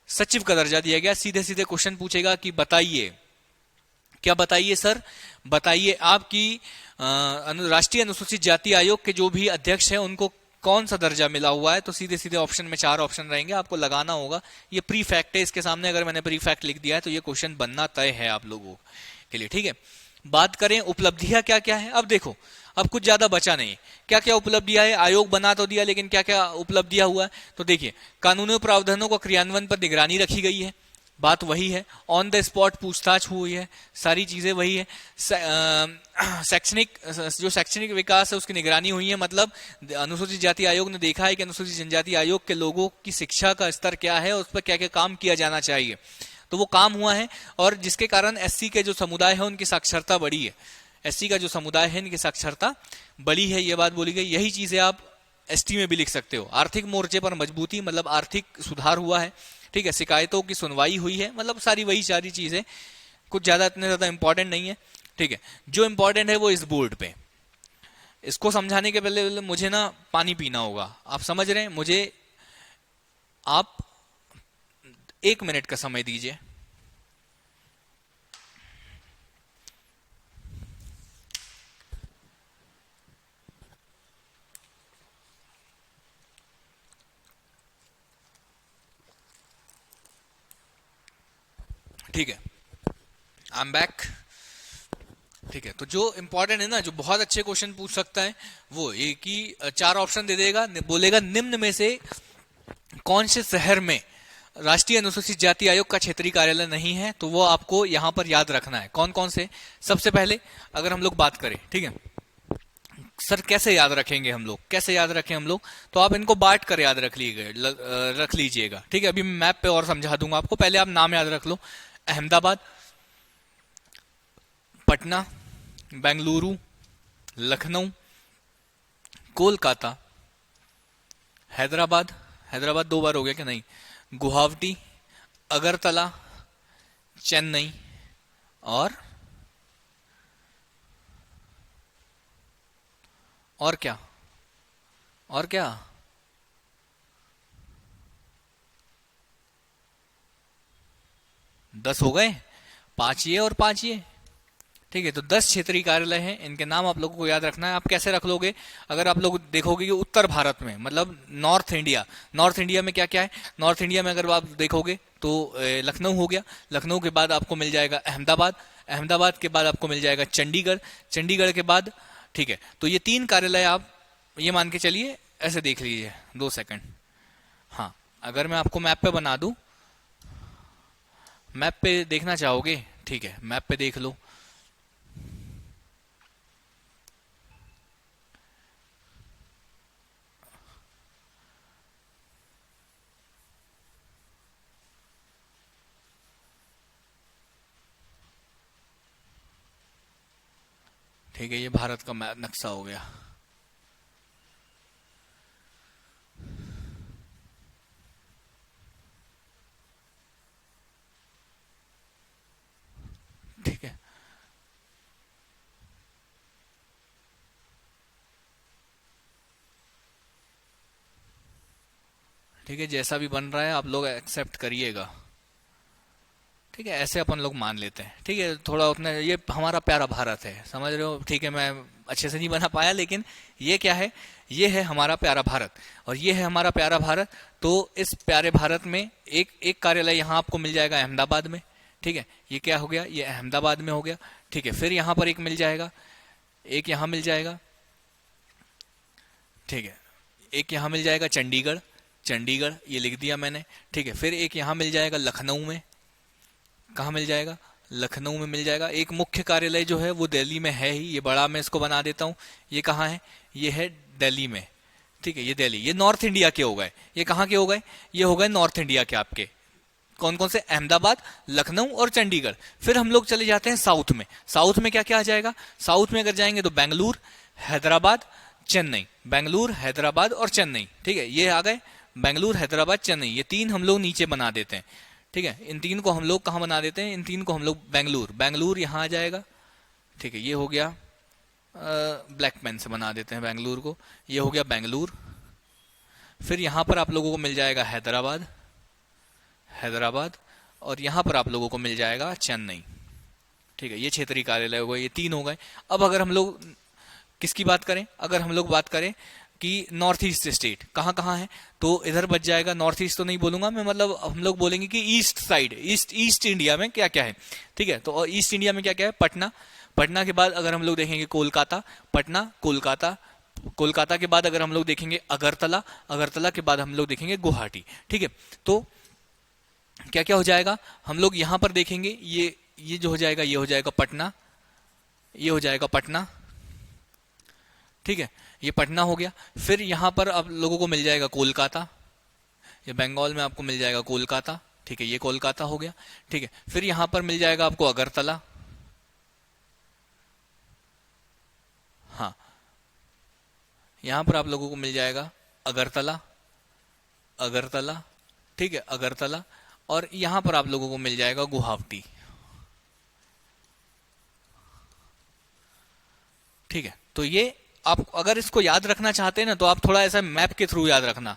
सचिव का दर्जा दिया गया। सीधे सीधे क्वेश्चन पूछेगा कि बताइए, क्या बताइए सर? बताइए आपकी राष्ट्रीय अनुसूचित जाति आयोग के जो भी अध्यक्ष हैं उनको कौन सा दर्जा मिला हुआ है? तो सीधे सीधे ऑप्शन में 4 ऑप्शन रहेंगे, आपको लगाना होगा। ये प्री फैक्ट है, इसके सामने अगर मैंने प्री फैक्ट लिख दिया है तो ये क्वेश्चन बनना तय है आप लोगों के लिए। ठीक है, बात करें उपलब्धियां क्या क्या है। अब देखो, अब कुछ ज्यादा बचा नहीं, क्या क्या उपलब्धियां है। आयोग बना तो दिया, लेकिन क्या क्या उपलब्धियां हुआ है? तो देखिए, कानूनी प्रावधानों का क्रियान्वयन पर निगरानी रखी गई है, बात वही है। ऑन द स्पॉट पूछताछ हुई है, सारी चीजें वही है। शैक्षणिक विकास है उसकी निगरानी हुई है, मतलब अनुसूचित जाति आयोग ने देखा है कि अनुसूचित जनजाति आयोग के लोगों की शिक्षा का स्तर क्या है, उस पर क्या क्या काम किया जाना चाहिए, तो वो काम हुआ है। और जिसके कारण एससी के जो समुदाय है उनकी साक्षरता बढ़ी है, एससी का जो समुदाय है इनकी साक्षरता बढ़ी है, ये बात बोली गई। यही चीजें आप एसटी में भी लिख सकते हो। आर्थिक मोर्चे पर मजबूती, मतलब आर्थिक सुधार हुआ है। ठीक है, शिकायतों की सुनवाई हुई है, मतलब सारी चीजें, कुछ ज्यादा इतने ज्यादा इंपॉर्टेंट नहीं है। ठीक है, जो इंपॉर्टेंट है वो इस बोर्ड पे। इसको समझाने के पहले मुझे ना पानी पीना होगा, आप समझ रहे हैं? मुझे आप 1 मिनट का समय दीजिए। ठीक है, आई एम बैक। ठीक है, तो जो इंपॉर्टेंट है ना, जो बहुत अच्छे क्वेश्चन पूछ सकता है, वो एक ही 4 ऑप्शन दे देगा, बोलेगा निम्न में से कौन से शहर में राष्ट्रीय अनुसूचित जाति आयोग का क्षेत्रीय कार्यालय नहीं है, तो वो आपको यहां पर याद रखना है। कौन कौन से? सबसे पहले अगर हम लोग बात करें, ठीक है, सर कैसे याद रखेंगे हम लोग, कैसे याद रखें हम लोग? तो आप इनको बांट कर याद रख लीजिएगा, ठीक है। अभी मैं मैप पे और समझा दूंगा आपको, पहले आप नाम याद रख लो। अहमदाबाद, पटना, बेंगलुरु, लखनऊ, कोलकाता, हैदराबाद, हैदराबाद 2 बार हो गया क्या? नहीं, गुवाहाटी, अगरतला, चेन्नई और क्या? और क्या? 10 हो गए, 5 ये और 5 ये, ठीक है। तो 10 क्षेत्रीय कार्यालय हैं, इनके नाम आप लोगों को याद रखना है। आप कैसे रख लोगे? अगर आप लोग देखोगे कि उत्तर भारत में, मतलब नॉर्थ इंडिया, नॉर्थ इंडिया में क्या क्या है? नॉर्थ इंडिया में अगर आप देखोगे तो लखनऊ हो गया, लखनऊ के बाद आपको मिल जाएगा अहमदाबाद, अहमदाबाद के बाद आपको मिल जाएगा चंडीगढ़, चंडीगढ़ के बाद, ठीक है। तो ये 3 कार्यालय आप ये मान के चलिए, ऐसे देख लीजिए 2 सेकंड। हाँ, अगर मैं आपको मैप पे बना दूं, मैप पे देखना चाहोगे, ठीक है, मैप पे देख लो। ठीक है, ये भारत का मैप नक्शा हो गया। ठीक है, ठीक है, जैसा भी बन रहा है आप लोग एक्सेप्ट करिएगा, ठीक है। ऐसे अपन लोग मान लेते हैं, ठीक है। थोड़ा उतना, ये हमारा प्यारा भारत है, समझ रहे हो? ठीक है, मैं अच्छे से नहीं बना पाया, लेकिन ये क्या है? ये है हमारा प्यारा भारत, और ये है हमारा प्यारा भारत। तो इस प्यारे भारत में एक एक कार्यालय यहाँ आपको मिल जाएगा अहमदाबाद में, ठीक है। ये क्या हो गया? ये अहमदाबाद में हो गया, ठीक है। फिर यहाँ पर एक मिल जाएगा, एक यहाँ मिल जाएगा, ठीक है। एक यहाँ मिल जाएगा चंडीगढ़, चंडीगढ़ ये लिख दिया मैंने, ठीक है। फिर एक यहाँ मिल जाएगा लखनऊ में, कहाँ मिल जाएगा? लखनऊ में मिल जाएगा। एक मुख्य कार्यालय जो है वो दिल्ली में है ही, ये बड़ा मैं इसको बना देता हूँ। ये कहाँ है? ये है दिल्ली में, ठीक है। ये दिल्ली, ये नॉर्थ इंडिया के हो गए। ये कहाँ के हो गए? ये हो गए नॉर्थ इंडिया के आपके। कौन कौन से? अहमदाबाद, लखनऊ और चंडीगढ़। फिर हम लोग चले जाते हैं साउथ में। साउथ में क्या क्या आ जाएगा? साउथ में अगर जाएंगे तो बेंगलुरु, हैदराबाद, चेन्नई, बेंगलुरु, हैदराबाद और चेन्नई, ठीक है। ये आ गए बेंगलुरु, हैदराबाद, चेन्नई, ये 3 हम लोग नीचे बना देते हैं, ठीक है। इन 3 को हम लोग कहाँ बना देते हैं? इन 3 को हम लोग बेंगलुरु, बेंगलुरु यहाँ आ जाएगा, ठीक है। ये हो गया, ब्लैक पेन से बना देते हैं बेंगलुरु को। ये हो गया बेंगलुरु। फिर यहाँ पर आप लोगों को मिल जाएगा हैदराबाद, हैदराबाद, और यहाँ पर आप लोगों को मिल जाएगा चेन्नई, ठीक है। ये क्षेत्रीय कार्यालय हो गए, ये 3 हो गए। अब अगर हम लोग किसकी बात करें? अगर हम लोग बात करें कि नॉर्थ ईस्ट स्टेट कहाँ कहाँ है, तो इधर बच जाएगा। नॉर्थ ईस्ट तो नहीं बोलूंगा मैं, मतलब हम लोग बोलेंगे कि east side, east east India में क्या क्या है, ठीक है। तो ईस्ट इंडिया में क्या क्या है? पटना, पटना के बाद अगर हम लोग देखेंगे कोलकाता, पटना, कोलकाता, कोलकाता के बाद अगर हम लोग देखेंगे अगरतला, अगरतला के बाद हम लोग देखेंगे गुवाहाटी, ठीक है। तो क्या क्या हो जाएगा? हम लोग यहाँ पर देखेंगे, ये जो हो जाएगा, ये हो जाएगा पटना, ये हो जाएगा पटना, ठीक है। ये पटना हो गया। फिर यहाँ पर आप लोगों को मिल जाएगा कोलकाता, ये बंगाल में आपको मिल जाएगा कोलकाता, ठीक है। ये कोलकाता हो गया, ठीक है। फिर यहाँ पर मिल जाएगा आपको अगरतला, हाँ, यहाँ पर आप लोगों को मिल जाएगा अगरतला, अगरतला, ठीक है, अगरतला। और यहाँ पर आप लोगों को मिल जाएगा गुवाहाटी, ठीक है। तो ये आप अगर इसको याद रखना चाहते हैं ना, तो आप थोड़ा ऐसा मैप के थ्रू याद रखना।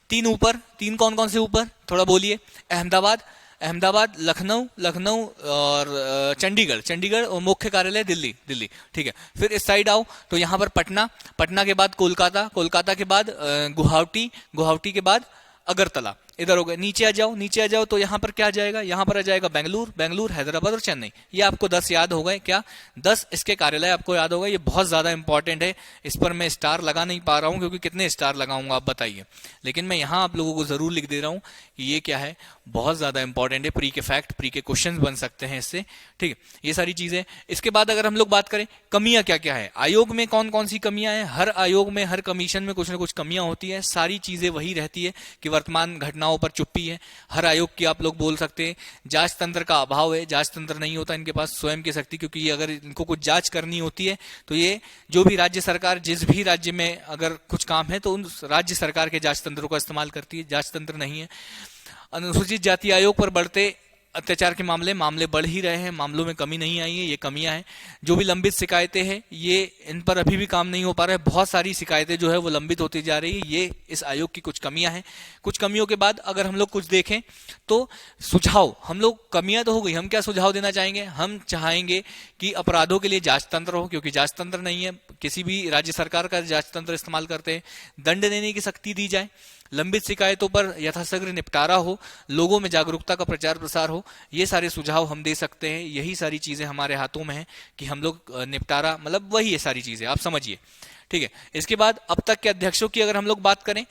3 ऊपर, 3 कौन कौन से ऊपर? थोड़ा बोलिए। अहमदाबाद, अहमदाबाद, लखनऊ, लखनऊ और चंडीगढ़, चंडीगढ़ और मुख्य कार्यालय दिल्ली, दिल्ली, ठीक है। फिर इस साइड आओ तो यहाँ पर पटना, पटना के बाद कोलकाता, कोलकाता के बाद गुवाहाटी, गुवाहाटी के बाद अगरतला, इधर हो गए, नीचे आ जाओ, नीचे आ जाओ तो यहाँ पर क्या आ जाएगा, यहाँ पर आ जाएगा बेंगलुरु, बेंगलुरु, हैदराबाद और चेन्नई। ये आपको 10 याद हो गए क्या, 10 इसके कार्यालय आपको याद होगा। ये बहुत ज्यादा इंपॉर्टेंट है, इस पर मैं स्टार लगा नहीं पा रहा हूं क्योंकि कितने स्टार लगाऊंगा आप बताइए, लेकिन मैं यहाँ आप लोगों को जरूर लिख दे रहा हूं कि ये क्या है, बहुत ज्यादा इंपॉर्टेंट है। प्री के फैक्ट, प्री के क्वेश्चन बन सकते हैं इससे, ठीक है, ये सारी चीजें। इसके बाद अगर हम लोग बात करें कमियां क्या क्या है, आयोग में कौन कौन सी कमियां हैं, हर आयोग में, हर कमीशन में कुछ ना कुछ कमियां होती है। सारी चीजें वही रहती है कि वर्तमान घटनाओं पर चुप्पी है, हर आयोग की आप लोग बोल सकते हैं। जांच तंत्र का अभाव है, जांच तंत्र नहीं होता इनके पास स्वयं की शक्ति, क्योंकि अगर इनको कुछ जांच करनी होती है तो ये जो भी राज्य सरकार, जिस भी राज्य में अगर कुछ काम है तो उन राज्य सरकार के जांच तंत्रों का इस्तेमाल करती है, जांच तंत्र नहीं है। अनुसूचित जाति आयोग पर बढ़ते अत्याचार के मामले बढ़ ही रहे हैं, मामलों में कमी नहीं आई है, ये कमियां हैं। जो भी लंबित शिकायतें हैं, ये इन पर अभी भी काम नहीं हो पा रहा है, बहुत सारी शिकायतें जो है वो लंबित होती जा रही है, ये इस आयोग की कुछ कमियां हैं। कुछ कमियों के बाद अगर हम लोग कुछ देखें तो सुझाव, हम लोग कमियां तो हो गई, हम क्या सुझाव देना चाहेंगे, हम चाहेंगे कि अपराधों के लिए जांच तंत्र हो, क्योंकि जांच तंत्र नहीं है, किसी भी राज्य सरकार का जांच तंत्र इस्तेमाल करते हैं। दंड देने की सख्ती दी जाए, लंबित शिकायतों पर यथाशीघ्र निपटारा हो, लोगों में जागरूकता का प्रचार प्रसार हो, ये सारे सुझाव हम दे सकते हैं। यही सारी चीजें हमारे हाथों में है कि हम लोग निपटारा, मतलब वही है सारी चीजें, आप समझिए, ठीक है। इसके बाद अब तक के अध्यक्षों की अगर हम लोग बात करें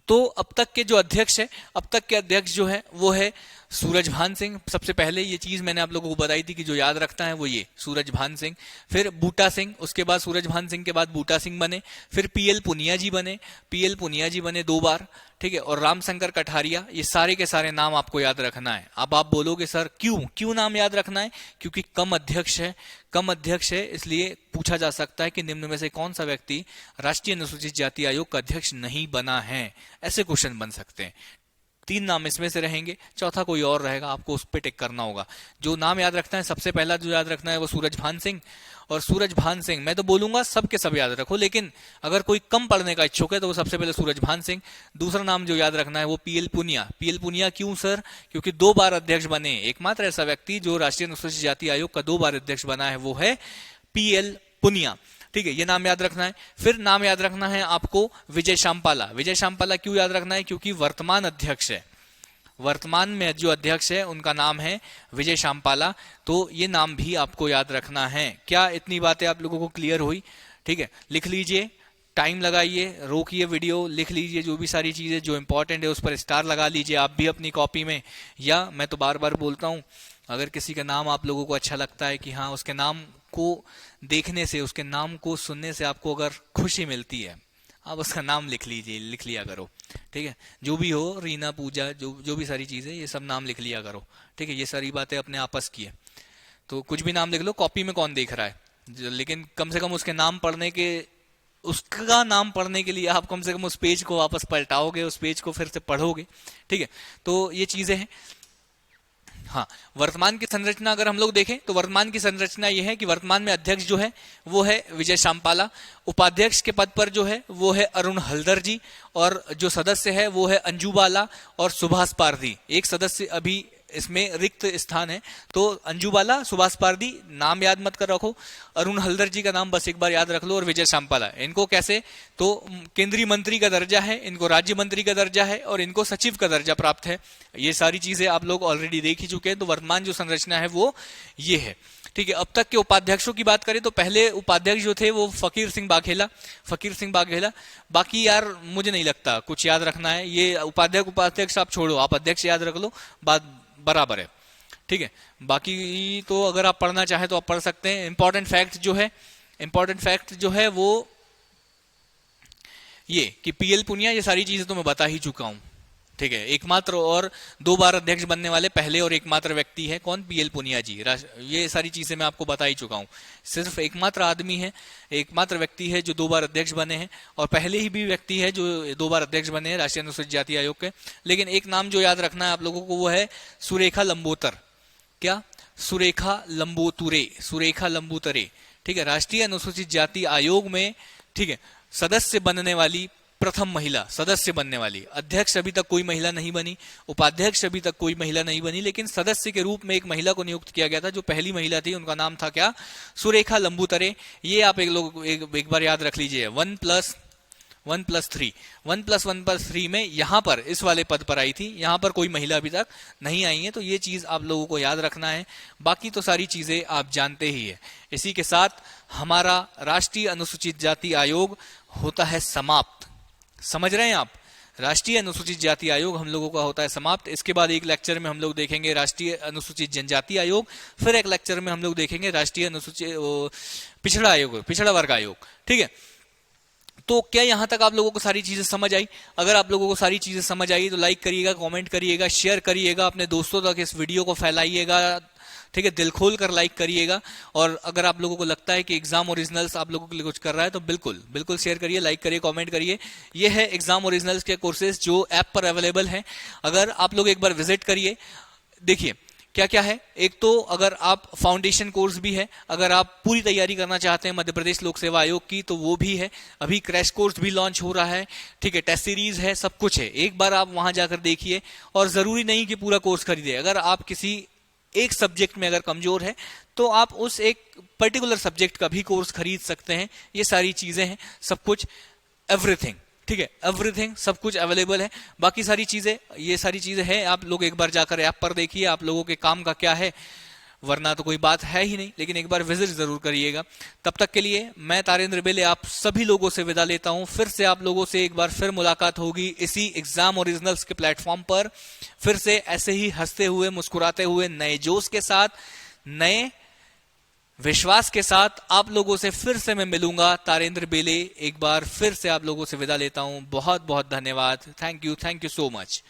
तो अब तक के जो अध्यक्ष है, अब तक के अध्यक्ष जो है वो है सूरजभान सिंह। सबसे पहले ये चीज मैंने आप लोगों को बताई थी कि जो याद रखता है वो ये सूरजभान सिंह, फिर बूटा सिंह, उसके बाद सूरजभान सिंह के बाद बूटा सिंह बने, फिर पीएल पुनिया जी बने, पीएल पुनिया जी बने 2 बार, ठीक है, और रामशंकर कठारिया। ये सारे के सारे नाम आपको याद रखना है। अब आप बोलोगे सर क्यों नाम याद रखना है, क्योंकि कम अध्यक्ष है, इसलिए पूछा जा सकता है कि निम्न में से कौन सा व्यक्ति राष्ट्रीय अनुसूचित जाति आयोग का अध्यक्ष नहीं बना है, ऐसे क्वेश्चन बन सकते हैं। 3 नाम इसमें से रहेंगे, चौथा कोई और रहेगा, आपको उस पर टिक करना होगा। जो नाम याद रखना है, सबसे पहला जो याद रखना है वो सूरजभान सिंह। और सूरजभान सिंह मैं तो बोलूंगा सबके सब याद रखो, लेकिन अगर कोई कम पढ़ने का इच्छुक है तो वो सबसे पहले सूरजभान सिंह। दूसरा नाम जो याद रखना है वो पीएल पुनिया। पीएल पुनिया क्यों सर, क्योंकि 2 बार अध्यक्ष बने, एकमात्र ऐसा व्यक्ति जो राष्ट्रीय अनुसूचित जाति आयोग का 2 बार अध्यक्ष बना है वो है पीएल पुनिया, ठीक है, ये नाम याद रखना है। फिर नाम याद रखना है आपको विजय शामपाला। विजय शामपाला क्यों याद रखना है, क्योंकि वर्तमान अध्यक्ष है, वर्तमान में जो अध्यक्ष है उनका नाम है विजय शामपाला, तो ये नाम भी आपको याद रखना है। क्या इतनी बातें आप लोगों को क्लियर हुई, ठीक है, लिख लीजिए, टाइम लगाइए, रोकिए वीडियो, लिख लीजिए जो भी सारी चीजें जो इंपॉर्टेंट है उस पर स्टार लगा लीजिए आप भी अपनी कॉपी में। या मैं तो बार बार बोलता हूं, अगर किसी का नाम आप लोगों को अच्छा लगता है कि हाँ उसके नाम को देखने से, उसके नाम को सुनने से आपको अगर खुशी मिलती है, आप उसका नाम लिख लीजिए, लिख लिया करो, ठीक है, जो भी हो, रीना, पूजा, जो भी सारी चीजें, ये सब नाम लिख लिया करो, ठीक है। ये सारी बातें अपने आपस की है, तो कुछ भी नाम लिख लो, कॉपी में कौन देख रहा है, लेकिन कम से कम उसके नाम पढ़ने के, उसका नाम पढ़ने के लिए आप कम से कम उस पेज को वापस पलटाओगे, उस पेज को फिर से पढ़ोगे, ठीक है। तो ये चीजें हैं। हाँ, वर्तमान की संरचना अगर हम लोग देखें तो वर्तमान की संरचना ये है कि वर्तमान में अध्यक्ष जो है वो है विजय शामपाला, उपाध्यक्ष के पद पर जो है वो है अरुण हल्दर जी, और जो सदस्य है वो है अंजू बाला और सुभाष पारधी। एक सदस्य अभी इसमें रिक्त स्थान है, तो अंजू बाला, सुभाष पारधी नाम याद मत कर रखो, अरुण हल्दर जी का नाम बस एक बार याद रख लो, और विजय शामपाला। इनको कैसे, तो केंद्रीय मंत्री का दर्जा है, इनको राज्य मंत्री का दर्जा है, और इनको सचिव का दर्जा प्राप्त है। ये सारी चीजें आप लोग ऑलरेडी देख ही चुके हैं। तो वर्तमान जो संरचना है वो ये है, ठीक है। अब तक के उपाध्यक्षों की बात करें तो पहले उपाध्यक्ष जो थे वो फकीर सिंह बाघेला। बाकी यार मुझे नहीं लगता कुछ याद रखना है, ये उपाध्यक्ष आप छोड़ो, आप अध्यक्ष याद रख लो, बात बराबर है, ठीक है। बाकी तो अगर आप पढ़ना चाहे तो आप पढ़ सकते हैं। इंपॉर्टेंट फैक्ट जो है वो ये कि पीएल पुनिया, ये सारी चीजें तो मैं बता ही चुका हूं, ठीक है। एकमात्र और 2 बार अध्यक्ष बनने वाले पहले और एकमात्र व्यक्ति है कौन, पीएल पुनिया जी। ये सारी चीजें मैं आपको बता ही चुका हूं। सिर्फ एकमात्र आदमी है, एकमात्र व्यक्ति है जो 2 बार अध्यक्ष बने हैं, और पहले ही भी व्यक्ति है जो 2 बार अध्यक्ष बने हैं राष्ट्रीय अनुसूचित जाति आयोग के। लेकिन एक नाम जो याद रखना है आप लोगों को वो है सुरेखा लंबोतर। क्या, सुरेखा लंबोतरे, ठीक है। राष्ट्रीय अनुसूचित जाति आयोग में, ठीक है, सदस्य बनने वाली प्रथम महिला, सदस्य बनने वाली। अध्यक्ष अभी तक कोई महिला नहीं बनी, उपाध्यक्ष अभी तक कोई महिला नहीं बनी, लेकिन सदस्य के रूप में एक महिला को नियुक्त किया गया था। जो पहली महिला थी उनका नाम था क्या, सुरेखा लंबोतरे। ये आप एक बार याद रख लीजिए, 1 + 1+1+3 में यहाँ पर इस वाले पद पर आई थी, यहाँ पर कोई महिला अभी तक नहीं आई है, तो ये चीज आप लोगों को याद रखना है। बाकी तो सारी चीजें आप जानते ही है। इसी के साथ हमारा राष्ट्रीय अनुसूचित जाति आयोग होता है समाप्त। समझ रहे हैं आप? राष्ट्रीय अनुसूचित जाति आयोग हम लोगों का होता है समाप्त। इसके बाद एक लेक्चर में हम लोग देखेंगे राष्ट्रीय अनुसूचित जनजाति आयोग, फिर एक लेक्चर में हम लोग देखेंगे राष्ट्रीय अनुसूचित पिछड़ा आयोग, पिछड़ा वर्ग आयोग। ठीक है, तो क्या यहां तक आप लोगों को सारी चीजें समझ आई? अगर आप लोगों को सारी चीजें समझ आई तो लाइक करिएगा, कमेंट करिएगा, शेयर करिएगा, अपने दोस्तों तक इस वीडियो को फैलाइएगा। ठीक है, दिल खोल कर लाइक करिएगा। और अगर आप लोगों को लगता है कि एग्जाम ओरिजिनल्स आप लोगों के लिए कुछ कर रहा है तो बिल्कुल बिल्कुल शेयर करिए, लाइक करिए, कमेंट करिए। ये है एग्जाम ओरिजिनल्स के कोर्सेज जो ऐप पर अवेलेबल हैं। अगर आप लोग एक बार विजिट करिए, देखिए क्या क्या है। एक तो अगर आप फाउंडेशन कोर्स भी है, अगर आप पूरी तैयारी करना चाहते हैं मध्य प्रदेश लोक सेवा आयोग की तो वो भी है। अभी क्रैश कोर्स भी लॉन्च हो रहा है। ठीक है, टेस्ट सीरीज है, सब कुछ है। एक बार आप वहां जाकर देखिए। और जरूरी नहीं कि पूरा कोर्स खरीदे। अगर आप किसी एक सब्जेक्ट में अगर कमजोर है तो आप उस एक पर्टिकुलर सब्जेक्ट का भी कोर्स खरीद सकते हैं। ये सारी चीजें हैं, सब कुछ, एवरीथिंग। ठीक है, एवरीथिंग, सब कुछ अवेलेबल है। बाकी सारी चीजें, ये सारी चीजें हैं, आप लोग एक बार जाकर ऐप पर देखिए आप लोगों के काम का क्या है, वरना तो कोई बात है ही नहीं। लेकिन एक बार विजिट जरूर करिएगा। तब तक के लिए मैं तारेंद्र बेले आप सभी लोगों से विदा लेता हूं। फिर से आप लोगों से एक बार फिर मुलाकात होगी इसी एग्जाम ओरिजिनल्स के प्लेटफॉर्म पर। फिर से ऐसे ही हंसते हुए, मुस्कुराते हुए, नए जोश के साथ, नए विश्वास के साथ आप लोगों से फिर से मैं मिलूंगा। तारेंद्र बेले एक बार फिर से आप लोगों से विदा लेता हूं। बहुत बहुत धन्यवाद। Thank you so much.